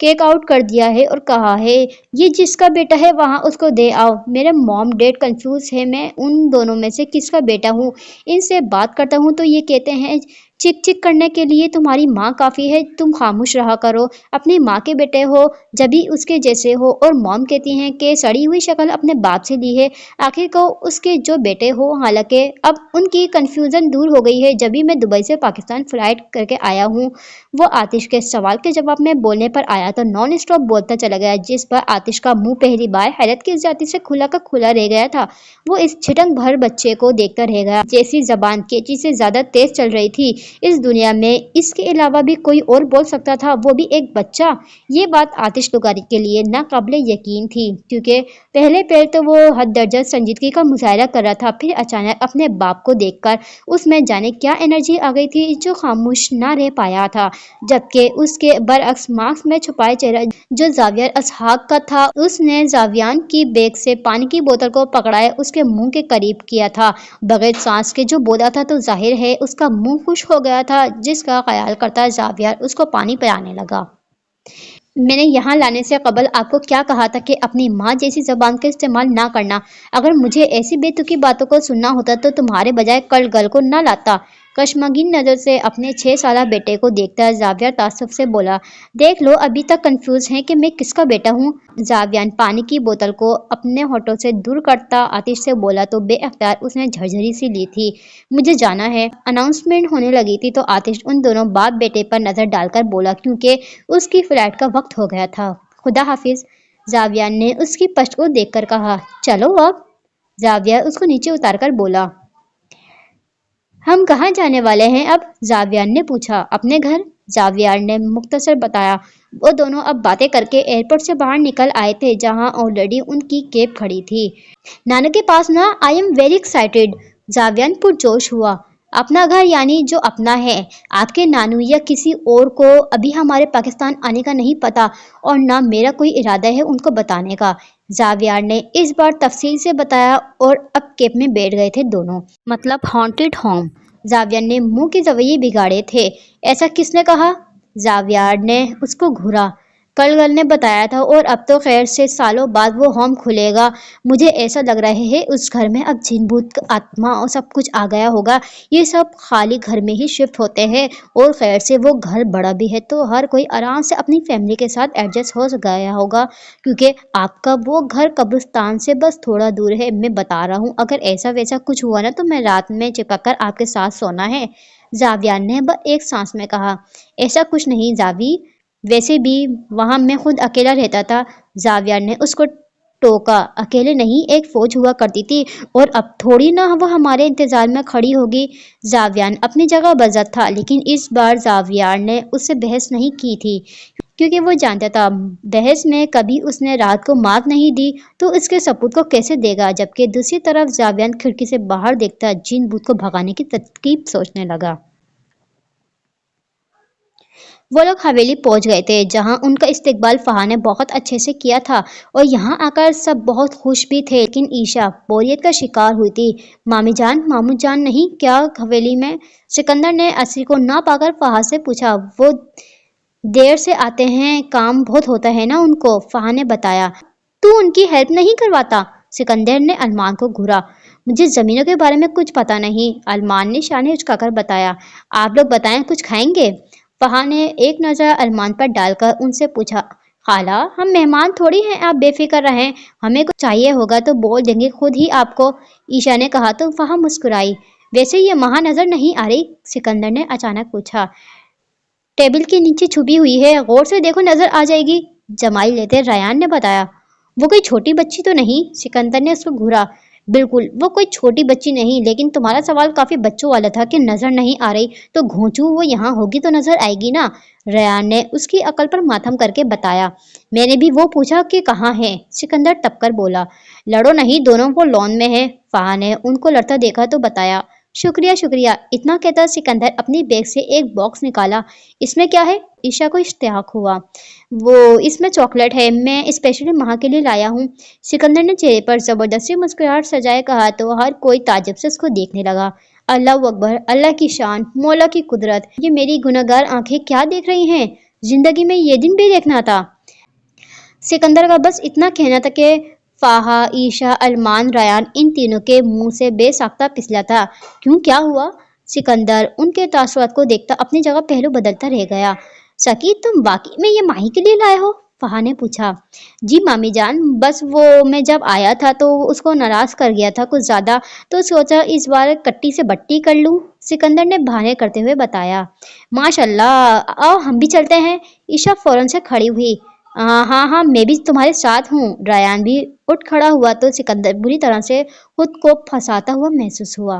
کیک آؤٹ کر دیا ہے اور کہا ہے یہ جس کا بیٹا ہے وہاں اس کو دے آؤ۔ میرے موم ڈیڈ کنفیوز ہے میں ان دونوں میں سے کس کا بیٹا ہوں۔ ان سے بات کرتا ہوں تو یہ کہتے ہیں چک چک کرنے کے لیے تمہاری ماں کافی ہے، تم خاموش رہا کرو، اپنی ماں کے بیٹے ہو جبھی اس کے جیسے ہو۔ اور موم کہتی ہیں کہ سڑی ہوئی شکل اپنے باپ سے لی ہے، آخر کو اس کے جو بیٹے ہو۔ حالانکہ اب ان کی کنفیوژن دور ہو گئی ہے جبھی میں دبئی سے پاکستان فلائٹ کر کے آیا ہوں۔ وہ آتش کے سوال کے جواب میں بولنے پر آیا تو نان اسٹاپ بولتا چلا گیا، جس پر آتش کا منہ پہلی بار حیرت کی زیادتی سے کھلا کا کھلا رہ گیا تھا۔ وہ اس چھٹنگ بھر بچے کو دیکھتا رہ گیا جیسی زبان کینچی سے زیادہ تیز چل رہی تھی۔ اس دنیا میں اس کے علاوہ بھی کوئی اور بول سکتا تھا، وہ بھی ایک بچہ؟ یہ بات آتش لغاری کے لیے ناقابل یقین تھی کیونکہ پہلے پہل تو وہ حد درجہ سنجیدگی کا مظاہرہ کر رہا تھا، پھر اچانک اپنے باپ کو دیکھ کر اس میں جانے کیا انرجی آ گئی تھی جو خاموش نہ رہ پایا تھا، جبکہ اس کے برعکس ماسک میں چھپائے چہرہ جو زاویار اسحاق کا تھا، اس نے زاویان کی بیگ سے پانی کی بوتل کو پکڑائے اس کے منہ کے قریب کیا تھا بغیر سانس کے جو بولا تھا تو ظاہر ہے اس کا منہ خشک ہو گیا تھا، جس کا خیال کرتا زاویار اس کو پانی پلانے لگا۔ میں نے یہاں لانے سے قبل آپ کو کیا کہا تھا کہ اپنی ماں جیسی زبان کا استعمال نہ کرنا؟ اگر مجھے ایسی بے تکی باتوں کو سننا ہوتا تو تمہارے بجائے کل گل کو نہ لاتا۔ کشمگین نظر سے اپنے 6 سالہ بیٹے کو دیکھتا زاویار تعصب سے بولا۔ دیکھ لو ابھی تک کنفیوز ہیں کہ میں کس کا بیٹا ہوں؟ زاویان پانی کی بوتل کو اپنے ہونٹوں سے دور کرتا آتش سے بولا تو بے اختیار اس نے جھرجھری سی لی تھی۔ مجھے جانا ہے۔ اناؤنسمنٹ ہونے لگی تھی تو آتش ان دونوں باپ بیٹے پر نظر ڈال کر بولا کیونکہ اس کی فلائٹ کا وقت ہو گیا تھا۔ خدا حافظ، زاویان نے اس کی پشت کو دیکھ کر کہا۔ چلو اب؟ زاویار اس کو نیچے اتار کر بولا۔ ہم کہاں جانے والے ہیں اب؟ زاویان نے پوچھا۔ اپنے گھر، زاویار نے مختصر بتایا۔ وہ دونوں اب باتیں کر کے ایئرپورٹ سے باہر نکل آئے تھے جہاں آلریڈی ان کی کیب کھڑی تھی۔ نانا کے پاس نا، آئی ایم ویری ایکسائٹیڈ، زاویان پرجوش ہوا۔ اپنا گھر یعنی جو اپنا ہے، آپ کے نانو یا کسی اور کو ابھی ہمارے پاکستان آنے کا نہیں پتا، اور نہ میرا کوئی ارادہ ہے ان کو بتانے کا، زاویار نے اس بار تفصیل سے بتایا، اور اب کیب میں بیٹھ گئے تھے دونوں۔ مطلب ہانٹڈ ہوم؟ زاویار نے منہ کے رویے بگاڑے تھے۔ ایسا کس نے کہا؟ زاویار نے اس کو گھورا۔ کل نے بتایا تھا، اور اب تو خیر سے سالوں بعد وہ ہوم کھلے گا۔ مجھے ایسا لگ رہا ہے اس گھر میں اب جن بھوت آتما اور سب کچھ آ گیا ہوگا۔ یہ سب خالی گھر میں ہی شفٹ ہوتے ہیں، اور خیر سے وہ گھر بڑا بھی ہے تو ہر کوئی آرام سے اپنی فیملی کے ساتھ ایڈجسٹ ہو گیا ہوگا، کیونکہ آپ کا وہ گھر قبرستان سے بس تھوڑا دور ہے۔ میں بتا رہا ہوں اگر ایسا ویسا کچھ ہوا نا تو میں رات میں چپک کر آپ کے ساتھ سونا ہے۔ زاویار نے ایک سانس میں کہا۔ ایسا کچھ نہیں زاوی، ویسے بھی وہاں میں خود اکیلا رہتا تھا۔ زاویار نے اس کو ٹوکا۔ اکیلے نہیں، ایک فوج ہوا کرتی تھی، اور اب تھوڑی نہ وہ ہمارے انتظار میں کھڑی ہوگی۔ زاویار اپنی جگہ بزد تھا، لیکن اس بار زاویار نے اس سے بحث نہیں کی تھی، کیونکہ وہ جانتا تھا بحث میں کبھی اس نے رات کو مات نہیں دی تو اس کے ثبوت کو کیسے دے گا۔ جبکہ دوسری طرف زاویار کھڑکی سے باہر دیکھتا جن بھوت کو بھگانے کی ترکیب سوچنے لگا۔ وہ لوگ حویلی پہنچ گئے تھے، جہاں ان کا استقبال فہا نے بہت اچھے سے کیا تھا، اور یہاں آ کر سب بہت خوش بھی تھے، لیکن عائشہ بوریت کا شکار ہوئی تھی۔ مامی جان، ماموں جان نہیں کیا حویلی میں؟ سکندر نے اسری کو نہ پا کر فہا سے پوچھا۔ وہ دیر سے آتے ہیں، کام بہت ہوتا ہے نا ان کو، فہا نے بتایا۔ تو ان کی ہیلپ نہیں کرواتا؟ سکندر نے ارمان کو گھورا۔ مجھے زمینوں کے بارے میں کچھ پتا نہیں، ارمان نے شانے اچکا کر بتایا۔ آپ لوگ بتائیں، کچھ کھائیں گے؟ فہا نے ایک نظر ارمان پر ڈال کر ان سے پوچھا۔ خالہ، ہم مہمان تھوڑی ہیں، آپ بے فکر رہیں، ہمیں کچھ چاہیے ہوگا تو بول دیں گے خود ہی آپ کو، عائشہ نے کہا تو فہا مسکرائی۔ ویسے یہ ماہ نظر نہیں آ رہی؟ سکندر نے اچانک پوچھا۔ ٹیبل کے نیچے چھپی ہوئی ہے، غور سے دیکھو نظر آ جائے گی، جمائی لیتے ریان نے بتایا۔ وہ کوئی چھوٹی بچی تو نہیں؟ سکندر نے اس کو گھورا۔ بالکل، وہ کوئی چھوٹی بچی نہیں، لیکن تمہارا سوال کافی بچوں والا تھا کہ نظر نہیں آ رہی، تو گھونچو وہ یہاں ہوگی تو نظر آئے گی نا، ریان نے اس کی عقل پر ماتھم کر کے بتایا۔ میں نے بھی وہ پوچھا کہ کہاں ہے، سکندر ٹپ کر بولا۔ لڑو نہیں، دونوں وہ لون میں ہیں، فہا نے ان کو لڑتا دیکھا تو بتایا۔ شکریہ شکریہ، اتنا کہتا سکندر اپنی بیگ سے ایک باکس نکالا۔ اس میں کیا ہے؟ عائشہ کو اشتیاق ہوا۔ وہ اس میں چاکلیٹ ہے، میں اسپیشلی ماہ کے لیے لایا ہوں۔ سکندر نے چہرے پر زبردستی مسکراہٹ سجائے کہا تو ہر کوئی تعجب سے اس کو دیکھنے لگا۔ اللہ اکبر، اللہ کی شان، مولا کی قدرت، یہ میری گنہگار آنکھیں کیا دیکھ رہی ہیں؟ زندگی میں یہ دن بھی دیکھنا تھا۔ سکندر کا بس اتنا کہنا تھا کہ فہا، عائشہ، ارمان، ریان ان تینوں کے منہ سے بے ساختہ پھسلا تھا۔ کیوں، کیا ہوا؟ سکندر ان کے تاثرات کو دیکھتا اپنی جگہ پہلو بدلتا رہ گیا۔ سکی، تم واقعی میں یہ ماہی کے لیے لائے ہو؟ فہا نے پوچھا۔ جی مامی جان، بس وہ میں جب آیا تھا تو اس کو ناراض کر گیا تھا کچھ زیادہ، تو سوچا اس بار کٹی سے بٹی کر لوں، سکندر نے بہانے کرتے ہوئے بتایا۔ ماشاء اللہ، آؤ ہم بھی چلتے ہیں، عائشہ فوراً سے کھڑی ہوئی۔ ہاں ہاں، میں بھی تمہارے ساتھ ہوں۔ ریان بھی اٹھ کھڑا ہوا تو سکندر بری طرح سے خود کو پھنساتا ہوا محسوس ہوا۔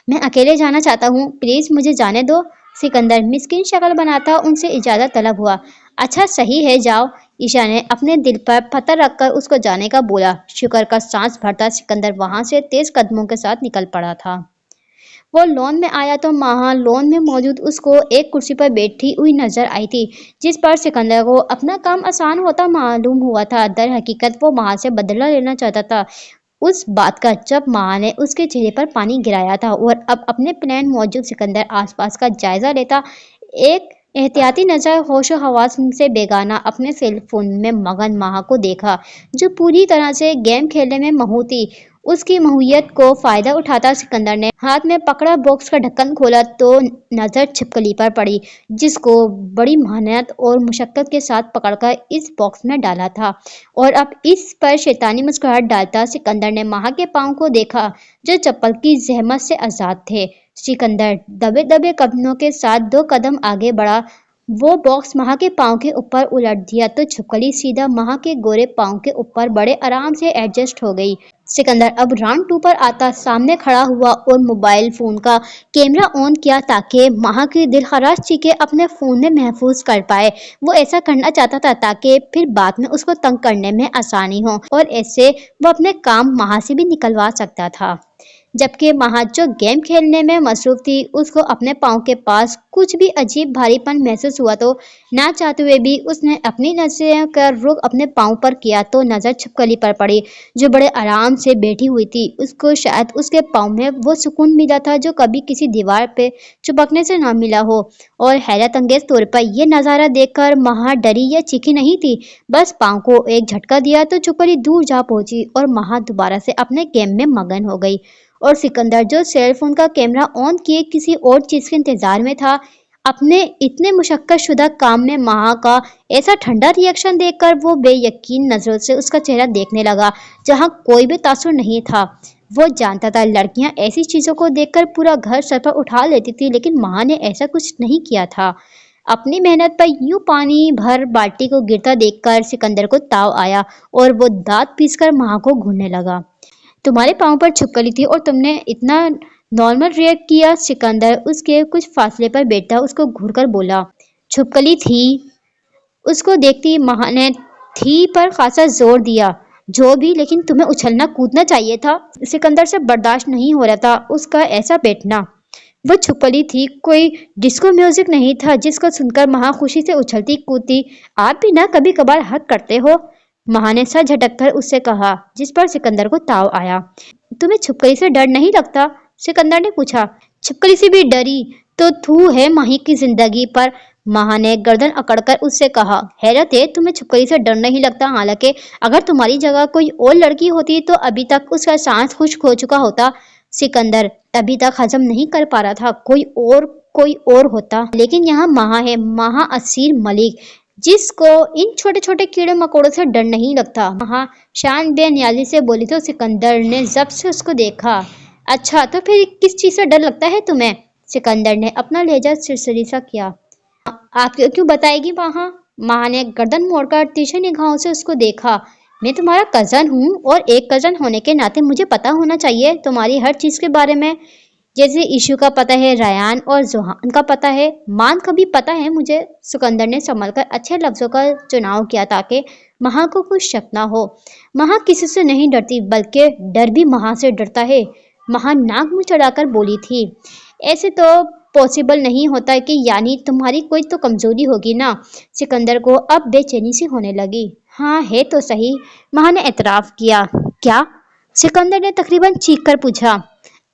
میں اکیلے جانا چاہتا ہوں، پلیز مجھے جانے دو، سکندر مسکین شکل بناتا ان سے اجازت طلب ہوا۔ اچھا صحیح ہے، جاؤ، عائشہ نے اپنے دل پر پتھر رکھ کر اس کو جانے کا بولا۔ شکر کا سانس بھرتا سکندر وہاں سے تیز قدموں کے ساتھ نکل پڑا تھا۔ وہ لون میں آیا تو ماہ لون میں موجود اس کو ایک کرسی پر بیٹھی ہوئی نظر آئی تھی، جس پر سکندر کو اپنا کام آسان ہوتا معلوم ہوا تھا۔ در حقیقت وہ ماہ سے بدلہ لینا چاہتا تھا اس بات کا جب ماہ نے اس کے چہرے پر پانی گرایا تھا، اور اب اپنے پلان موجود سکندر آس پاس کا جائزہ لیتا، ایک احتیاطی نظر ہوش و حواس سے بیگانہ اپنے سیل فون میں مگن ماہ کو دیکھا، جو پوری طرح سے گیم کھیلنے میں مہو تھی۔ اس کی مہویت کو فائدہ اٹھاتا سکندر نے ہاتھ میں پکڑا باکس کا ڈھکن کھولا تو نظر چھپکلی پر پڑی، جس کو بڑی محنت اور مشقت کے ساتھ پکڑ کر اس باکس میں ڈالا تھا، اور اب اس پر شیطانی مسکراہٹ ڈالتا سکندر نے ماہ کے پاؤں کو دیکھا، جو چپل کی زحمت سے آزاد تھے۔ سکندر دبے دبے قدموں کے ساتھ 2 قدم آگے بڑھا، وہ باکس ماہ کے پاؤں کے اوپر الٹ دیا تو چھپکلی سیدھا ماہ کے گورے پاؤں کے اوپر بڑے آرام سے ایڈجسٹ ہو گئی۔ سکندر اب راؤنڈ 2 پر آتا سامنے کھڑا ہوا اور موبائل فون کا کیمرہ آن کیا تاکہ ماہ کی دلخراش چیخیں اپنے فون میں محفوظ کر پائے۔ وہ ایسا کرنا چاہتا تھا تاکہ پھر بعد میں اس کو تنگ کرنے میں آسانی ہو، اور ایسے وہ اپنے کام ماہ سے بھی نکلوا سکتا تھا۔ जबकि महा जो गेम खेलने में मसरूफ थी उसको अपने पाँव के पास कुछ भी अजीब भारीपन महसूस हुआ तो ना चाहते हुए भी उसने अपनी नजर का रुख अपने पाँव पर किया तो नजर छिपकली पर पड़ी जो बड़े आराम से बैठी हुई थी। उसको शायद उसके पाँव में वो सुकून मिला था जो कभी किसी दीवार पे चिपकने से ना मिला हो। और हैरत अंगेज तौर पर यह नजारा देखकर महा डरी या चीखी नहीं थी, बस पाँव को एक झटका दिया तो छिपकली दूर जा पहुंची और महा दोबारा से अपने गेम में मगन हो गई। और सिकंदर जो सेल फोन का कैमरा ऑन किए किसी और चीज के इंतजार में था, अपने इतने मुशक्कत शुदा काम में महा का ऐसा ठंडा रिएक्शन देखकर वो बेयकीन नजरों से उसका चेहरा देखने लगा जहाँ कोई भी तासुर नहीं था। वो जानता था लड़कियां ऐसी चीजों को देखकर पूरा घर सर पर उठा लेती थी, लेकिन महा ने ऐसा कुछ नहीं किया था। अपनी मेहनत पर यूं पानी भर बाल्टी को गिरता देखकर सिकंदर को ताव आया और वो दांत पीसकर महा को घूरने लगा। तुम्हारे पाँव पर छिपकली थी और तुमने इतना नॉर्मल रिएक्ट किया। सिकंदर उसके कुछ फासले पर बैठा उसको घूरकर बोला। छिपकली थी। उसको देखती महा ने थी पर खासा जोर दिया। जो भी, लेकिन तुम्हें उछलना कूदना चाहिए था। सिकंदर से बर्दाश्त नहीं हो रहा था उसका ऐसा बैठना। वो छिपकली थी, कोई डिस्को म्यूजिक नहीं था जिसको सुनकर महा खुशी से उछलती कूदती। आप भी ना कभी कभार हद करते हो, महा ने सर झटककर उससे कहा, जिस पर सिकंदर को ताव आया। तुम्हें छिपकली से डर नहीं लगता? सिकंदर ने पूछा। छिपकली से भी डरी तो थू है माही की जिंदगी पर, महा ने गर्दन अकड़कर उससे कहा। हैरत है तुम्हें छिपकली से डर नहीं लगता, हालांकि अगर तुम्हारी जगह कोई और लड़की होती तो अभी तक उसका सांस खुश्क हो चुका होता। सिकंदर अभी तक हजम नहीं कर पा रहा था। कोई और होता, लेकिन यहाँ महा है, महा असीर मलिक, जिसको इन छोटे छोटे कीड़े मकोड़ों से डर नहीं लगता। महा शान बेनियाली से बोली तो सिकंदर ने जब से उसको देखा। अच्छा तो फिर किस चीज से डर लगता है तुम्हें? सिकंदर ने अपना लहजा सिरसरी सा किया। आप क्यों बताएगी महा? महा ने गर्दन मोड़कर तीक्ष्ण निगाहों से उसको देखा। मैं तुम्हारा कजन हूँ और एक कजन होने के नाते मुझे पता होना चाहिए तुम्हारी हर चीज के बारे में। जैसे इशू का पता है, रयान और जोहान का पता है, मान का भी पता है मुझे। सिकंदर ने संभलकर अच्छे लफ्जों का चुनाव किया ताकि महा को कुछ शक ना हो। महा किसी से नहीं डरती, बल्कि डर भी महा से डरता है। महा नाक मुंह चढ़ाकर बोली थी। ऐसे तो पॉसिबल नहीं होता कि यानी तुम्हारी कोई तो कमजोरी होगी ना। सिकंदर को अब बेचैनी सी होने लगी। हाँ है तो सही, महा ने एतराफ किया। क्या? सिकंदर ने तकरीबन चीख कर पूछा।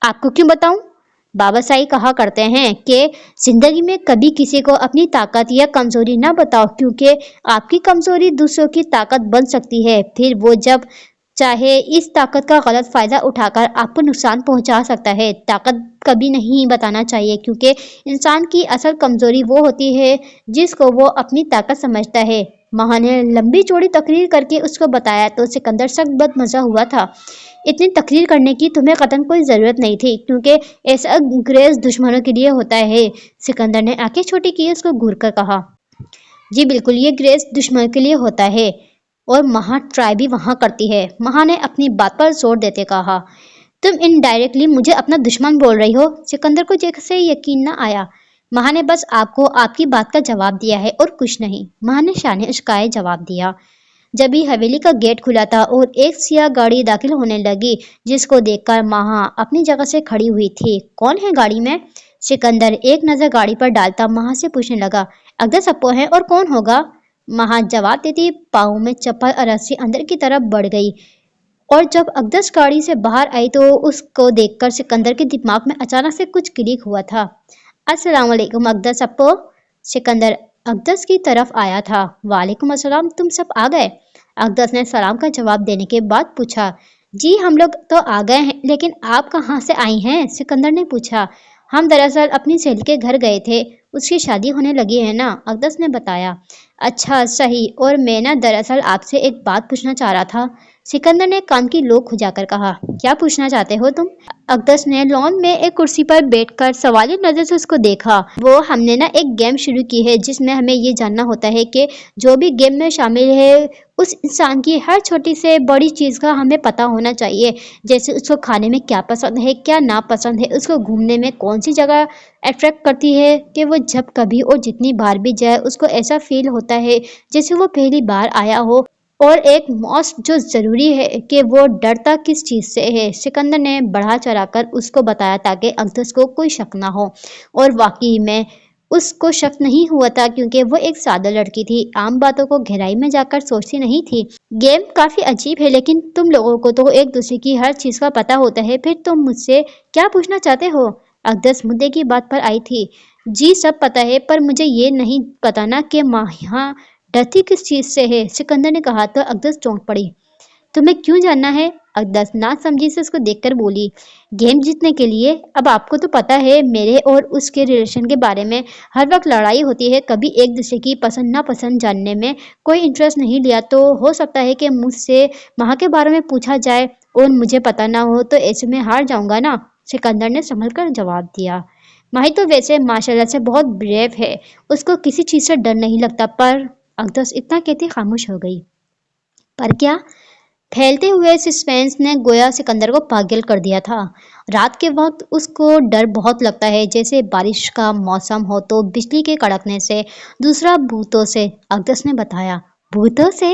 आपको क्यों बताऊं? बाबा साई कहा करते हैं कि जिंदगी में कभी किसी को अपनी ताकत या कमजोरी ना बताओ, क्योंकि आपकी कमजोरी दूसरों की ताकत बन सकती है। फिर वो जब चाहे इस ताकत का गलत फायदा उठाकर आपको नुकसान पहुंचा सकता है। ताकत कभी नहीं बताना चाहिए, क्योंकि इंसान की असल कमजोरी वो होती है जिसको वो अपनी ताकत समझता है। महा ने लंबी चौड़ी तकरीर करके उसको बताया तो सिकंदर सख्त बदमजा हुआ था। इतनी तकरीर करने की तुम्हें कतई कोई जरूरत नहीं थी, क्योंकि ऐसा ग्रेस दुश्मनों के लिए होता है। सिकंदर ने आंखें छोटी की उसको घूर कर कहा। जी बिल्कुल, ये ग्रेस दुश्मन के लिए होता है और महा ट्राई भी वहां करती है। महा ने अपनी बात पर जोर देते कहा। तुम इनडायरेक्टली मुझे अपना दुश्मन बोल रही हो? सिकंदर को जैसे यकीन न आया। महा ने बस आपको आपकी बात का जवाब दिया है और कुछ नहीं, महा ने शाने उचकाए जवाब दिया। जब ही हवेली का गेट खुला था और एक सियाह गाड़ी दाखिल होने लगी, जिसको देखकर महा अपनी जगह से खड़ी हुई थी। कौन है गाड़ी में? सिकंदर एक नजर गाड़ी पर डालता महा से पूछने लगा। अकदस अप्पो है और कौन होगा? महा जवाब देती पाँव में चप्पल और रस्सी अंदर की तरफ बढ़ गई। और जब अकदस गाड़ी से बाहर आई तो उसको देखकर सिकंदर के दिमाग में अचानक से कुछ क्लिक हुआ था। अस्सलाम वालेकुम अकदस अप्पो। सिकंदर अकदस की तरफ आया था। वालेकुम अस्सलाम, तुम सब आ गए? अकदस ने सलाम का जवाब देने के बाद पूछा। जी हम लोग तो आ गए हैं, लेकिन आप कहाँ से आई हैं? सिकंदर ने पूछा। हम दरअसल अपनी सहेली के घर गए थे, उसकी शादी होने लगी है ना, अकदस ने बताया। अच्छा सही, और मैं ना दरअसल आपसे एक बात पूछना चाह रहा था। सिकंदर ने कान की लोक खुजाकर कहा। क्या पूछना चाहते हो तुम? अकदस ने लॉन में एक कुर्सी पर बैठकर सवाली नजर से उसको देखा। वो हमने ना एक गेम शुरू की है जिसमें हमें ये जानना होता है कि जो भी गेम में शामिल है उस इंसान की हर छोटी से बड़ी चीज का हमें पता होना चाहिए। जैसे उसको खाने में क्या पसंद है, क्या नापसंद है, उसको घूमने में कौन सी जगह अट्रैक्ट करती है कि वो जब कभी और जितनी बार भी जाए उसको ऐसा फील होता है जैसे वो पहली बार आया हो। اور ایک موسٹ جو ضروری ہے کہ وہ ڈرتا کس چیز سے ہے۔ سکندر نے بڑھا چڑھا کر اس کو بتایا تاکہ اقدس کو کوئی شک نہ ہو، اور واقعی میں اس کو شک نہیں ہوا تھا کیونکہ وہ ایک سادہ لڑکی تھی، عام باتوں کو گہرائی میں جا کر سوچتی نہیں تھی۔ گیم کافی عجیب ہے، لیکن تم لوگوں کو تو ایک دوسرے کی ہر چیز کا پتہ ہوتا ہے، پھر تم مجھ سے کیا پوچھنا چاہتے ہو؟ اقدس مدعے کی بات پر آئی تھی۔ جی سب پتہ ہے، پر مجھے یہ نہیں پتا نا کہ ماہیاں ڈرتی کس چیز سے ہے، سکندر نے کہا تو اقدس چونک پڑی۔ تمہیں کیوں جاننا ہے؟ اقدس نہ سمجھی سے اس کو دیکھ کر بولی۔ گیم جیتنے کے لیے؟ اب آپ کو تو پتا ہے میرے اور اس کے ریلیشن کے بارے میں ہر وقت لڑائی ہوتی ہے، کبھی ایک دوسرے کی پسند ناپسند جاننے میں کوئی انٹرسٹ نہیں لیا، تو ہو سکتا ہے کہ مجھ سے ماہ کے بارے میں پوچھا جائے اور مجھے پتا نہ ہو تو ایسے میں ہار جاؤں گا نا، سکندر نے سنبھل کر جواب دیا۔ ماہی تو ویسے ماشاءاللہ سے بہت بریو ہے، اس کو کسی چیز سے ڈر نہیں لگتا، پر اقدس اتنا کہتی خاموش ہو گئی۔ پر کیا؟ پھیلتے ہوئے سسپینس نے گویا سکندر کو پاگل کر دیا تھا۔ رات کے وقت اس کو ڈر بہت لگتا ہے، جیسے بارش کا موسم ہو تو بجلی کے کڑکنے سے، دوسرا بھوتوں سے، اقدس نے بتایا۔ بھوتوں سے؟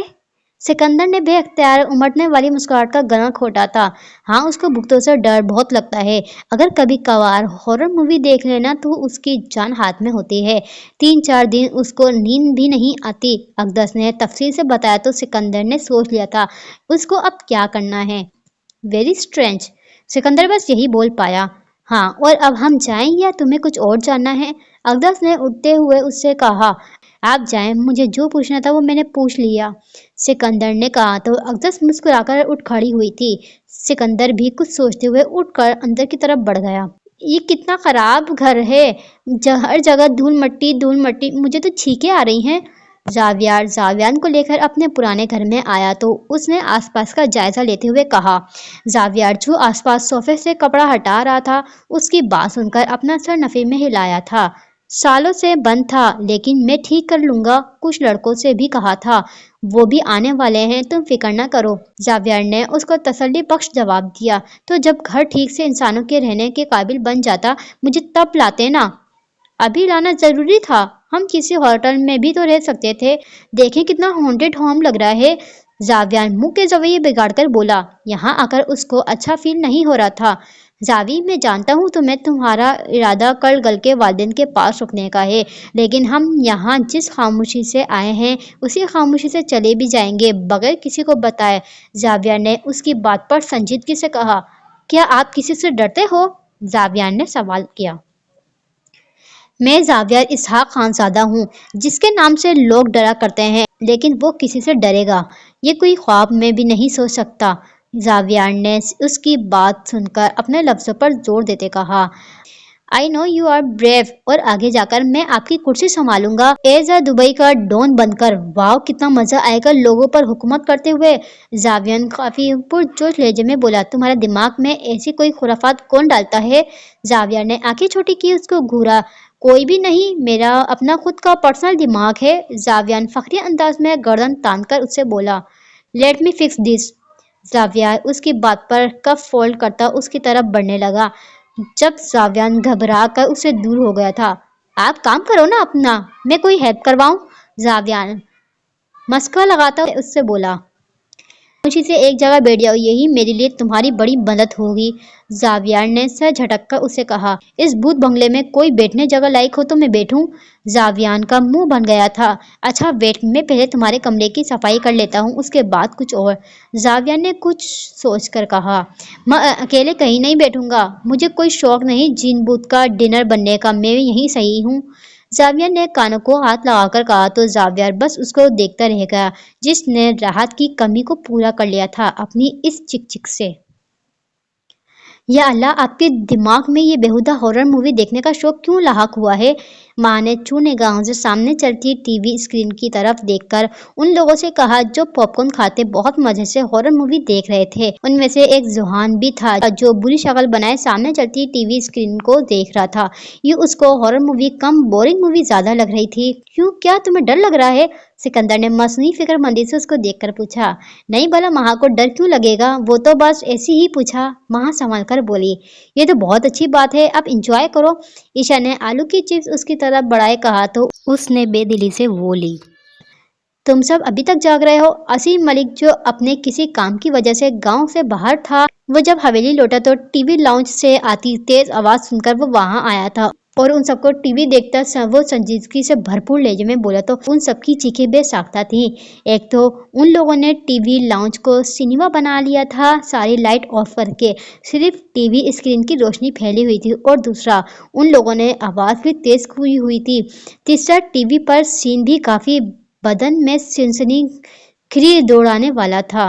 سکندر نے بے اختیار امٹنے والی مسکراہٹ کا گلا گھونٹا تھا۔ ہاں، اس کو بھوتوں سے ڈر بہت لگتا ہے۔ اگر کبھی کبھار ہارر مووی دیکھ لینا تو اس کی جان ہاتھ میں ہوتی ہے، 3-4 دن اس کو نیند بھی نہیں آتی، اقدس نے تفصیل سے بتایا تو سکندر نے سوچ لیا تھا اس کو اب کیا کرنا ہے۔ ویری اسٹرینج، سکندر بس یہی بول پایا۔ ہاں، اور اب ہم جائیں یا تمہیں کچھ اور جاننا ہے؟ اقدس نے اٹھتے ہوئے اس سے کہا۔ آپ جائیں، مجھے جو پوچھنا تھا وہ میں نے پوچھ لیا، سکندر نے کہا تو اقدس مسکرا کر اٹھ کھڑی ہوئی تھی۔ سکندر بھی کچھ سوچتے ہوئے اٹھ کر اندر کی طرف بڑھ گیا۔ یہ کتنا خراب گھر ہے، ہر جگہ دھول مٹی، مجھے تو چھینکیں آ رہی ہیں۔ زاویان کو لے کر اپنے پرانے گھر میں آیا تو اس نے آس پاس کا جائزہ لیتے ہوئے کہا۔ زاویار جو آس پاس صوفے سے کپڑا ہٹا رہا تھا، اس کی بات سن کر اپنا سر نفی میں ہلایا تھا۔ سالوں سے بند تھا، لیکن میں ٹھیک کر لوں گا، کچھ لڑکوں سے بھی کہا تھا، وہ بھی آنے والے ہیں، تم فکر نہ کرو۔ زاویار نے اس کو تسلی بخش جواب دیا۔ تو جب گھر ٹھیک سے انسانوں کے رہنے کے قابل بن جاتا مجھے تب لاتے نا، ابھی لانا ضروری تھا؟ ہم کسی ہوٹل میں بھی تو رہ سکتے تھے، دیکھیں کتنا ہانٹڈ ہوم لگ رہا ہے۔ زاویان منہ کے زاویے بگاڑ کر بولا۔ یہاں آ کر اس کو اچھا فیل نہیں ہو رہا تھا۔ زاوی، میں جانتا ہوں تمہارا ارادہ کل گل کے والدین کے پاس رکنے کا ہے، لیکن ہم یہاں جس خاموشی سے آئے ہیں اسی خاموشی سے چلے بھی جائیں گے بغیر کسی کو بتائے۔ زاویار نے اس کی بات پر سنجیدگی سے کہا۔ کیا آپ کسی سے ڈرتے ہو؟ زاویان نے سوال کیا۔ میں زاویار اسحاق خان زادہ ہوں، جس کے نام سے لوگ ڈرا کرتے ہیں، لیکن وہ کسی سے ڈرے گا یہ کوئی خواب میں بھی نہیں سوچ سکتا۔ زاویار نے اس کی بات سن کر اپنے لفظوں پر زور دیتے کہا۔ I know you are brave، اور آگے جا کر میں آپ کی کرسی سنبھالوں گا ایز اے دبئی کا ڈون بن کر۔ واو، کتنا مزہ آئے گا لوگوں پر حکومت کرتے ہوئے، زاویان کافی پرجوش لہجے میں بولا۔ تمہارے دماغ میں ایسی کوئی خرافات کون ڈالتا ہے؟ زاویار نے آنکھیں چھوٹی کی اس کو گھورا۔ کوئی بھی نہیں، میرا اپنا خود کا پرسنل دماغ ہے، زاویان فخری انداز میں گردن تان کر اس سے بولا۔ Let me fix this. زاویار اس کی بات پر کف فولڈ کرتا اس کی طرف بڑھنے لگا، جب زاویان گھبرا کر اس سے دور ہو گیا تھا۔ آپ کام کرو نا اپنا، میں کوئی ہیلپ کرواؤں؟ زاویان مسکرا لگاتا اس سے بولا۔ خاموشی سے ایک جگہ بیٹھ جاؤ، یہی میرے لیے تمہاری بڑی مدد ہوگی، زاویار نے سر جھٹک کر اسے کہا۔ اس بھوت بنگلے میں کوئی بیٹھنے جگہ لائق ہو تو میں بیٹھوں؟ زاویان کا منہ بن گیا تھا۔ اچھا ویٹ، میں پہلے تمہارے کمرے کی صفائی کر لیتا ہوں، اس کے بعد کچھ اور، زاویان نے کچھ سوچ کر کہا۔ میں اکیلے کہیں نہیں بیٹھوں گا، مجھے کوئی شوق نہیں جن بھوت کا ڈنر بننے کا، میں یہیں صحیح ہوں، زاویان نے کانوں کو ہاتھ لگا کر کہا تو زاویار بس اس کو دیکھتا رہ گیا، جس نے راحت کی کمی کو پورا کر لیا تھا اپنی اس چک چک سے۔ یا اللہ، آپ کے دماغ میں یہ بیہودہ ہارر مووی دیکھنے کا شوق کیوں لاحق ہوا ہے؟ ماں نے چو نگاہوں سے سامنے چلتی ٹی وی اسکرین کی طرف دیکھ کر ان لوگوں سے کہا جو پاپ کارن کھاتے بہت مزے سے ہارر مووی دیکھ رہے تھے۔ ان میں سے ایک ذہان بھی تھا جو بری شکل بنائے سامنے چلتی ٹی وی اسکرین کو دیکھ رہا تھا۔ یہ اس کو ہارر مووی کم بورنگ مووی زیادہ لگ رہی تھی۔ کیوں، کیا تمہیں ڈر لگ رہا ہے؟ سکندر نے مصنوعی فکر مندی سے اس کو دیکھ کر پوچھا۔ نہیں بھلا ماہ کو ڈر کیوں لگے گا، وہ تو بس ایسے ہی پوچھا، ماہ سنبھل کر بولی۔ یہ تو بہت اچھی بات ہے، اب انجوائے کرو، عشا نے آلو کی چپس اس کی طرف بڑھائے کہا تو اس نے بے دلی سے وہ لی۔ तुम सब अभी तक जाग रहे हो? असीम मलिक, जो अपने किसी काम की वजह से गांव से बाहर था, वो जब हवेली लौटा तो टीवी लाउंज से आती तेज आवाज सुनकर वो वहां आया था और उन सबको टीवी देखता वो संजीदगी से भरपूर लहजे में बोला तो उन सबकी चीखें बेसाख्ता थी। एक तो उन लोगों ने टीवी लाउंज को सिनेमा बना लिया था, सारी लाइट ऑफ करके सिर्फ टीवी स्क्रीन की रोशनी फैली हुई थी, और दूसरा उन लोगों ने आवाज भी तेज हुई हुई थी। तीसरा, टीवी पर सीन भी काफी बदन में सनसनी खीर दौड़ाने वाला था।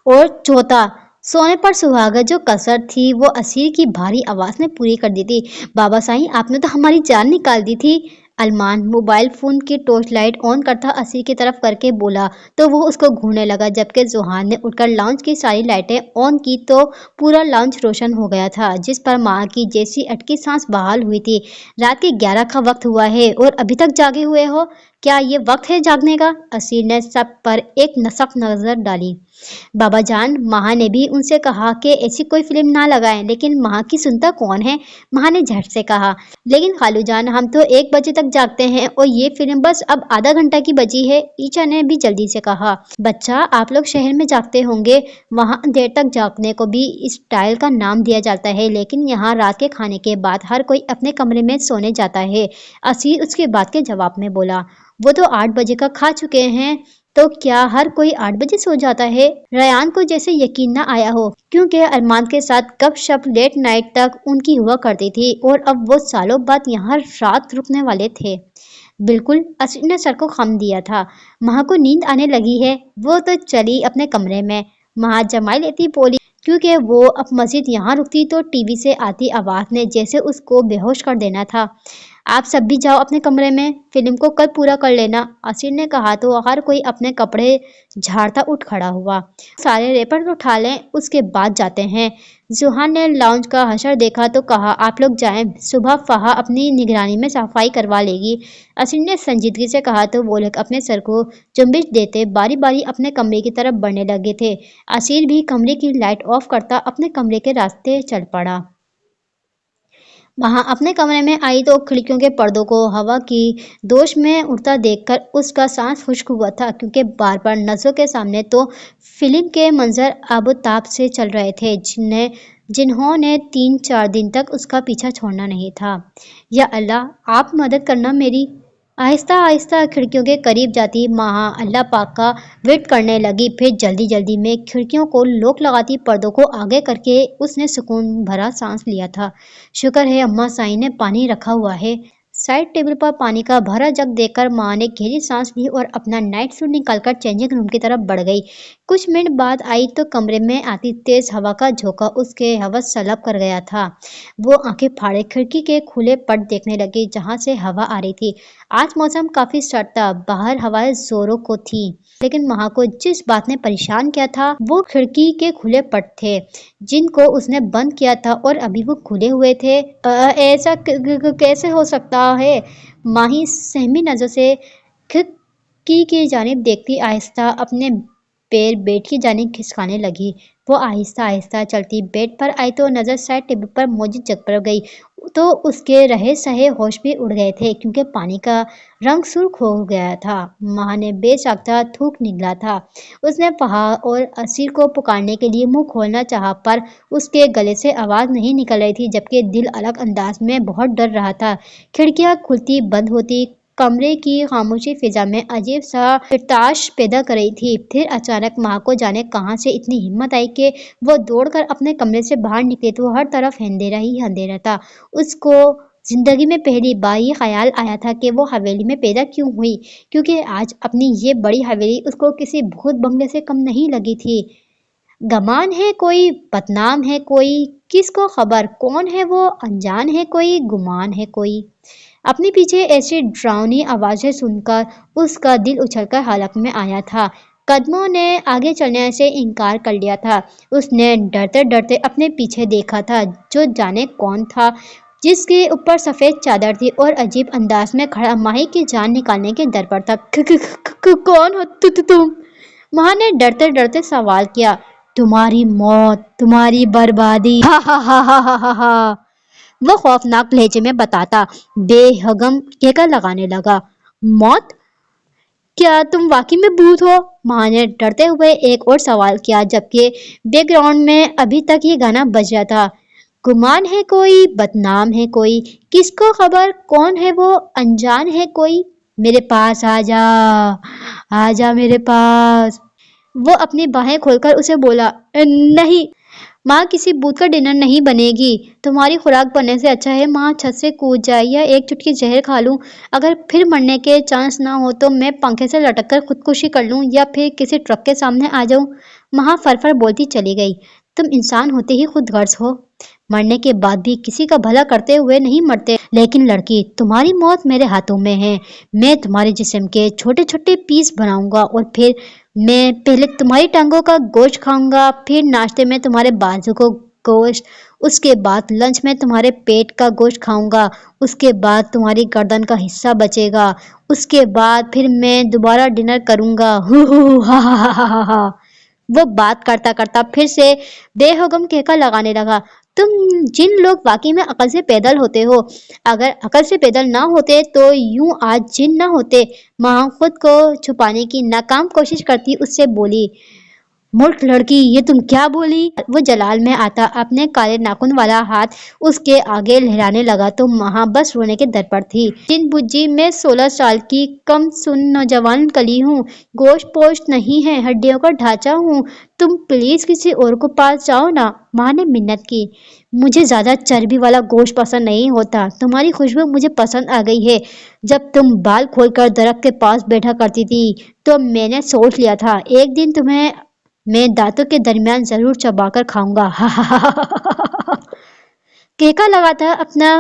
और चौथा, सोने पर सुहागा जो कसर थी वो असीर की भारी आवाज ने पूरी कर दी थी। बाबा साईं, आपने तो हमारी जान निकाल दी थी। अरमान मोबाइल फोन की टॉर्च लाइट ऑन करता असीर की तरफ करके बोला तो वो उसको घूरने लगा, जबकि जोहान ने उठकर लाउंज की सारी लाइटें ऑन की तो पूरा लाउंज रोशन हो गया था, जिस पर माँ की जैसी अटकी सांस बहाल हुई थी। रात के 11 का वक्त हुआ है और अभी तक जागे हुए हो? क्या ये वक्त है जागने का? असीर ने सब पर एक नसक नजर डाली। बाबा जान, महा ने भी उनसे कहा कि ऐसी कोई फिल्म ना लगाएं, लेकिन महा की सुनता कौन है? महा ने झट से कहा। लेकिन खालू जान, हम तो 1 बजे तक जागते हैं और ये फिल्म बस अब आधा घंटा की बची है, ईचा ने भी जल्दी से कहा। बच्चा, आप लोग शहर में जागते होंगे, वहाँ देर तक जागने को भी स्टाइल का नाम दिया जाता है, लेकिन यहाँ रात के खाने के बाद हर कोई अपने कमरे में सोने जाता है। असीर उसके बात के जवाब में बोला। वो तो 8 बजे का खा चुके हैं, तो क्या हर कोई 8 बजे सो जाता है? रयान को जैसे यकीन न आया हो, क्योंकि अरमान के साथ गपशप लेट नाइट तक उनकी हुआ करती थी और अब वो सालों बाद यहाँ रात रुकने वाले थे। बिल्कुल, असीर ने सर को खम दिया था। महा को नींद आने लगी है, वो तो चली अपने कमरे में। महा जमाई लेती बोली, क्योंकि वो अब मस्जिद यहाँ रुकती तो टीवी से आती आवाज ने जैसे उसको बेहोश कर देना था। आप सब भी जाओ अपने कमरे में, फिल्म को कल पूरा कर लेना। असीर ने कहा तो हर कोई अपने कपड़े झाड़ता उठ खड़ा हुआ। सारे रेपर उठा लें, उसके बाद जाते हैं। जुहान ने लाउंज का हशर देखा तो कहा, आप लोग जाएं, सुबह फहा अपनी निगरानी में सफाई करवा लेगी। असीर ने संजीदगी से कहा तो वो लोग अपने सर को जुम्बिश देते बारी बारी अपने कमरे की तरफ बढ़ने लगे थे। असीर भी कमरे की लाइट ऑफ करता अपने कमरे के रास्ते चल पड़ा। वहां अपने कमरे में आई तो खिड़कियों के पर्दों को हवा की दोश में उड़ता देखकर उसका सांस खुश्क हुआ था, क्योंकि बार बार नजरों के सामने तो फिल्म के मंजर आबोताब से चल रहे थे जिन्होंने 3-4 दिन तक उसका पीछा छोड़ना नहीं था। या अल्लाह, आप मदद करना मेरी। आहिस्ता आहिस्ता खिड़कियों के करीब जाती महा अल्लाह पाक का वेट करने लगी, फिर जल्दी जल्दी में खिड़कियों को लॉक लगाती पर्दों को आगे करके उसने सुकून भरा सांस लिया था। शुक्र है अम्मा साईं ने पानी रखा हुआ है। साइड टेबल पर पानी का भरा जग देखकर माँ ने गहरी सांस ली और अपना नाइट सूट निकालकर चेंजिंग रूम की तरफ बढ़ गई। कुछ मिनट बाद आई तो कमरे में आती तेज हवा का झोंका उसके हवस सलब कर गया था। वो आंखें फाड़े खिड़की के खुले पट देखने लगी जहां से हवा आ रही थी। आज मौसम काफी सर्द था, बाहर हवाएं जोरों को थी, लेकिन महा को जिस बात ने परेशान किया था वो खिड़की के खुले पट थे, जिनको उसने बंद किया था और अभी वो खुले हुए थे। ऐसा कैसे हो सकता है? माही सहमी नजर से खिड़की की जानिब देखती आहिस्ता अपने पैर बेड की जानिब खिसकाने लगी। वो आहिस्ता आहिस्ता चलती बेड पर आई तो नजर साइड टेबल पर मौजूद जग पर गई तो उसके रहे सहे होश भी उड़ गए थे, क्योंकि पानी का रंग सुर्ख हो गया था। माँ ने बेसाख्ता थूक निकला था। उसने फहा और असीर को पुकारने के लिए मुंह खोलना चाहा, पर उसके गले से आवाज नहीं निकल रही थी, जबकि दिल अलग अंदाज में बहुत डर रहा था। खिड़कियां खुलती बंद होती कमरे की खामोशी फिजा में अजीब सा ताश पैदा कर रही थी। फिर अचानक माँ को जाने कहाँ से इतनी हिम्मत आई कि वो दौड़कर अपने कमरे से बाहर निकले तो हर तरफ अंधेरा ही अंधेरा था। उसको जिंदगी में पहली बार ये ख्याल आया था कि वो हवेली में पैदा क्यों हुई, क्योंकि आज अपनी ये बड़ी हवेली उसको किसी भूत बंगले से कम नहीं लगी थी। गमान है कोई, बदनाम है कोई, किसको खबर कौन है वो, अनजान है कोई, गुमान है कोई। अपने पीछे ऐसी डरावनी आवाजें सुनकर उसका दिल उछलकर हलक में आया था। कदमों ने आगे चलने से इनकार कर लिया था। उसने डरते डरते अपने पीछे देखा था, जो जाने कौन था, जिसके ऊपर सफेद चादर थी और अजीब अंदाज में खड़ा माही की जान निकालने के दर पर था। कौन हो तुम? माँ ने डरते डरते सवाल किया। तुम्हारी मौत, तुम्हारी बर्बादी। हा हा हा हा हा हा हा। वो खौफनाक लहजे में बताता बेहगम कहकर लगाने लगा। मौत? क्या तुम वाकई में भूत हो? माँ ने डरते हुए एक और सवाल किया, जबकि बैकग्राउंड में अभी तक ये गाना बज रहा था। गुमान है कोई, बदनाम है कोई, किसको खबर कौन है वो, अनजान है कोई, मेरे पास आजा, आजा मेरे पास। वो अपनी बाहें खोलकर उसे बोला, नहीं माँ, किसी भूत का डिनर नहीं बनेगी। तुम्हारी खुराक बनने से अच्छा है माँ छत से कूद जाए या एक चुटकी जहर खा लूं। अगर फिर मरने के चांस ना हो तो मैं पंखे से लटक कर खुदकुशी कर लूं या फिर किसी ट्रक के सामने आ जाऊं। माँ फर बोलती चली गई। तुम इंसान होते ही खुद गर्ज हो। मरने के बाद भी किसी का भला करते हुए नहीं मरते। लेकिन लड़की, तुम्हारी मौत मेरे हाथों में है। मैं तुम्हारे जिस्म के छोटे छोटे पीस बनाऊंगा और फिर मैं पहले तुम्हारी टांगों का गोश्त खाऊंगा, फिर नाश्ते में तुम्हारे बाजू को गोश्त, उसके बाद लंच में तुम्हारे पेट का गोश्त खाऊंगा, उसके बाद तुम्हारी गर्दन का हिस्सा बचेगा, उसके बाद फिर मैं दोबारा डिनर करूंगा। हु हा। वो बात करता करता फिर से बेहुगम केका लगाने लगा। तुम जिन लोग वाकई में अकल से पैदल होते हो, अगर अकल से पैदल ना होते तो यूं आज जिन ना होते। माँ खुद को छुपाने की नाकाम कोशिश करती उससे बोली, मूर्ख लड़की, ये तुम क्या बोली? वो जलाल में आता अपने काले नाखून वाला हाथ उसके आगे लहराने लगा तो महा बस रोने के दर पर थी। जिन बुज्जी, मैं 16 साल की कम सुन नौजवान कली हूँ, गोश्त पोश्त नहीं है, हड्डियों का ढांचा हूँ। तुम प्लीज किसी और को पास जाओ ना। माँ ने मिन्नत की। मुझे ज्यादा चर्बी वाला गोश्त पसंद नहीं होता। तुम्हारी खुशबू मुझे पसंद आ गई है। जब तुम बाल खोलकर दरख्त के पास बैठा करती थी तो मैंने सोच लिया था एक दिन तुम्हें मैं दांतों के दरमियान जरूर चबाकर खाऊंगा। केका लगाता अपना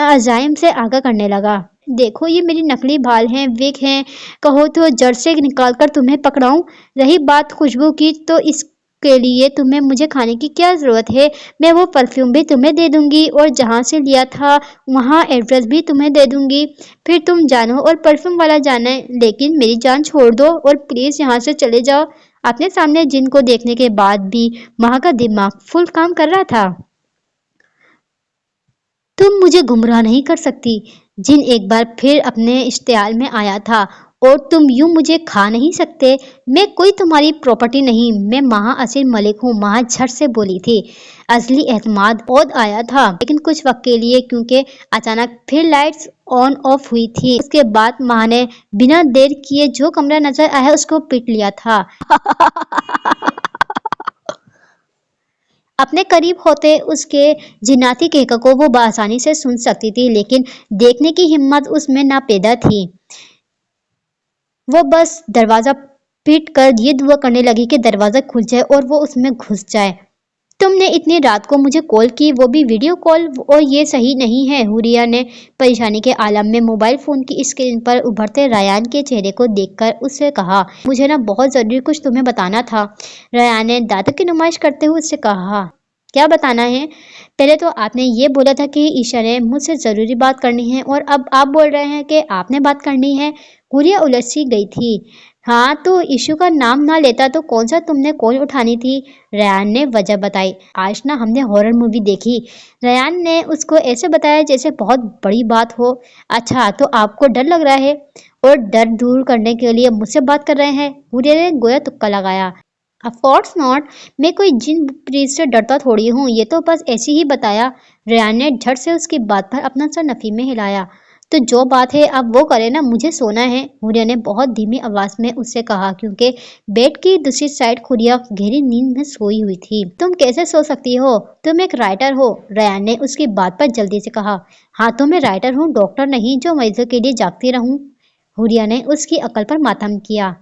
अजाइम से आगा करने लगा। देखो, ये मेरी नकली बाल हैं, विग हैं, कहो तो जड़ से निकाल कर तुम्हें पकड़ाऊं। रही बात खुशबू की तो इसके लिए तुम्हें मुझे खाने की क्या जरूरत है? मैं वो परफ्यूम भी तुम्हें दे दूंगी और जहाँ से लिया था वहाँ एड्रेस भी तुम्हें दे दूंगी। फिर तुम जानो और परफ्यूम वाला जाने, लेकिन मेरी जान छोड़ दो और प्लीज यहाँ से चले जाओ। अपने सामने जिन को देखने के बाद भी माँ का दिमाग फुल काम कर रहा था। तुम मुझे गुमराह नहीं कर सकती। जिन एक बार फिर अपने इश्तियाल में आया था। और तुम यूं मुझे खा नहीं सकते। मैं कोई तुम्हारी प्रॉपर्टी नहीं, मैं महा असीर मलिक हूँ। महा झट से बोली थी। असली एतमाद ओद आया था, लेकिन कुछ वक्त के लिए, क्योंकि अचानक फिर लाइट्स ऑन ऑफ हुई थी। उसके बाद माँ ने बिना देर किए जो कमरा नजर आया उसको पीट लिया था। अपने करीब होते उसके जिन्नाती कहका को वो बआसानी से सुन सकती थी, लेकिन देखने की हिम्मत उसमें ना पैदा थी। वो बस दरवाजा पीट कर ये दुआ करने लगी कि दरवाजा खुल जाए और वो उसमें घुस जाए। तुमने इतनी रात को मुझे कॉल की, वो भी वीडियो कॉल, और ये सही नहीं है। हुरिया ने परेशानी के आलम में मोबाइल फोन की स्क्रीन पर उभरते रायान के चेहरे को देखकर उससे कहा, मुझे ना बहुत जरूरी कुछ तुम्हें बताना था। रायान ने दांतों की नुमाइश करते हुए उससे कहा, क्या बताना है? पहले तो आपने ये बोला था कि ईशा ने मुझसे जरूरी बात करनी है और अब आप बोल रहे हैं कि आपने बात करनी है। हुरिया उलझ सी गई थी। हाँ, तो इशू का नाम ना लेता तो कौन सा तुमने कॉल उठानी थी? रयान ने वजह बताई। आज ना हमने हॉरर मूवी देखी। रयान ने उसको ऐसे बताया जैसे बहुत बड़ी बात हो। अच्छा, तो आपको डर लग रहा है और डर दूर करने के लिए मुझसे बात कर रहे हैं? हुरिया ने गोया तुक्का लगाया। Of course not. मैं कोई जिन प्रीत से डरता थोड़ी हूँ, ये तो बस ऐसे ही बताया। रेयान ने झट से उसकी बात पर अपना सर नफी में हिलाया। तो जो बात है अब वो करे ना, मुझे सोना है। हुरिया ने बहुत धीमी आवाज में उससे कहा, क्योंकि बेड की दूसरी साइड खुरिया गहरी नींद में सोई हुई थी। तुम कैसे सो सकती हो? तुम एक राइटर हो। रेयान ने उसकी बात पर जल्दी से कहा। हाँ, तो मैं राइटर हूँ, डॉक्टर नहीं जो मरीजों के लिए जागती रहूं। हुरिया ने उसकी अकल पर मातम किया।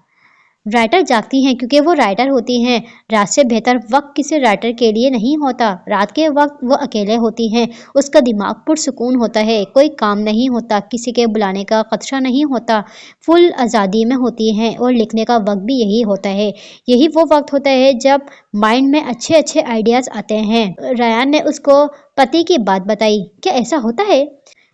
राइटर जागती हैं क्योंकि वो राइटर होती हैं। रात से बेहतर वक्त किसी राइटर के लिए नहीं होता। रात के वक्त वो अकेले होती हैं। उसका दिमाग पुरसुकून होता है, कोई काम नहीं होता, किसी के बुलाने का खदशा नहीं होता, फुल आज़ादी में होती हैं। और लिखने का वक्त भी यही होता है। यही वो वक्त होता है जब माइंड में अच्छे अच्छे आइडियाज आते हैं। रयान ने उसको पति की बात बताई। क्या ऐसा होता है?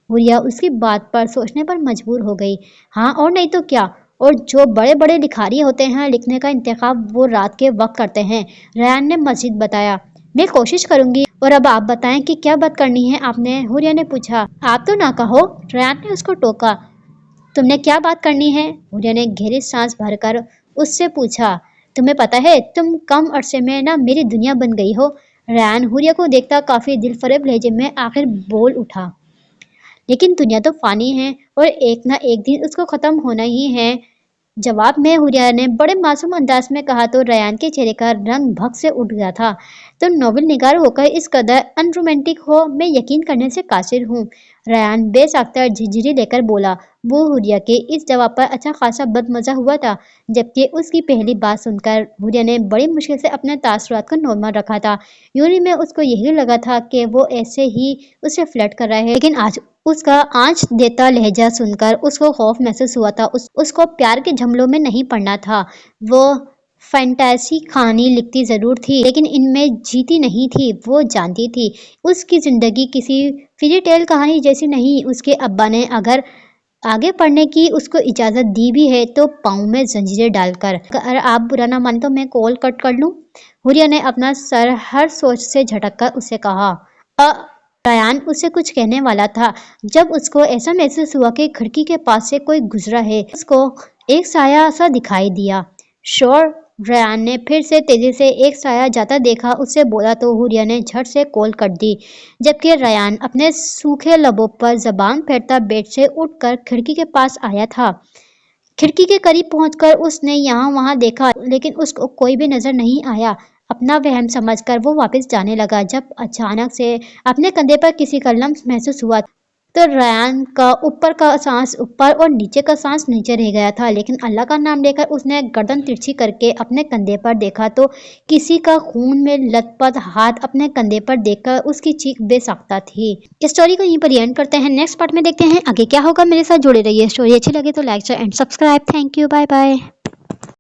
हुरिया उसकी बात पर सोचने पर मजबूर हो गई। हाँ, और नहीं तो क्या। और जो बड़े बड़े लिखारी होते हैं, लिखने का इंतखाब वो रात के वक्त करते हैं। रयान ने मजीद बताया। मैं कोशिश करूंगी। और अब आप बताएं कि क्या बात करनी है आपने? हुरिया ने पूछा। आप तो ना कहो। रयान ने उसको टोका। तुम ने क्या बात करनी है? हुरिया ने गहरी सांस भरकर उससे पूछा। तुम्हें पता है तुम कम अरसे में ना मेरी दुनिया बन गई हो। रयान हुरिया को देखता काफी दिलफरेब लहजे में आखिर बोल उठा। लेकिन दुनिया तो फानी है और एक ना एक दिन उसको खत्म होना ही है। जवाब में हुरिया ने बड़े मासूम अंदाज में कहा तो रयान के चेहरे का रंग भग से उठ गया था। तो नोवेल निगार होकर इस कदर अनरोमांटिक हो, मैं यकीन करने से कासिर हूँ। रयान बेसाख्ता झिझरी लेकर बोला। वो हुरिया के इस जवाब पर अच्छा खासा बदमजा हुआ था, जबकि उसकी पहली बात सुनकर हुरिया ने बड़ी मुश्किल से अपने तासुरात को नॉर्मल रखा था। यूं में उसको यही लगा था कि वो ऐसे ही उसे फ्लर्ट कर रहा है, लेकिन आज उसका आँच देता लहजा सुनकर उसको खौफ महसूस हुआ था। उसको प्यार के झमलों में नहीं पड़ना था। वो फैंटेसी कहानी लिखती जरूर थी, लेकिन इनमें जीती नहीं थी। वो जानती थी उसकी जिंदगी किसी फेरी टेल कहानी जैसी नहीं। उसके अब्बा ने अगर आगे पढ़ने की उसको इजाजत दी भी है तो पाँव में जंजीरें डालकर। अगर आप बुरा ना माने तो मैं कॉल कट कर लूं? हुरिया ने अपना सर हर सोच से झटक कर उसे कहा। रयान उससे कुछ कहने वाला था जब उसको ऐसा महसूस हुआ कि खिड़की के पास से कोई गुजरा है। उसको एक साया सा दिखाई दिया। श्योर, रयान ने फिर से तेजी से एक साया जाता देखा उससे बोला तो हुरिया ने झट से कॉल कर दी, जबकि रयान अपने सूखे लबों पर जबान फेरता बेड से उठकर खिड़की के पास आया था। खिड़की के करीब पहुंचकर उसने यहाँ वहां देखा, लेकिन उसको कोई भी नजर नहीं आया। अपना वहम समझकर वो वापस जाने लगा जब अचानक से अपने कंधे पर किसी का लम्स महसूस हुआ। तो रयान का ऊपर का सांस ऊपर और नीचे का सांस नीचे रह गया था, लेकिन अल्लाह का नाम लेकर उसने गर्दन तिरछी करके अपने कंधे पर देखा तो किसी का खून में लथपथ हाथ अपने कंधे पर देखकर उसकी चीख बेसाख्ता थी। इस स्टोरी को यहीं पर एंड करते हैं। नेक्स्ट पार्ट में देखते हैं आगे क्या होगा। मेरे साथ जुड़े रहिए। स्टोरी अच्छी लगे तो like and subscribe. Thank you, bye bye.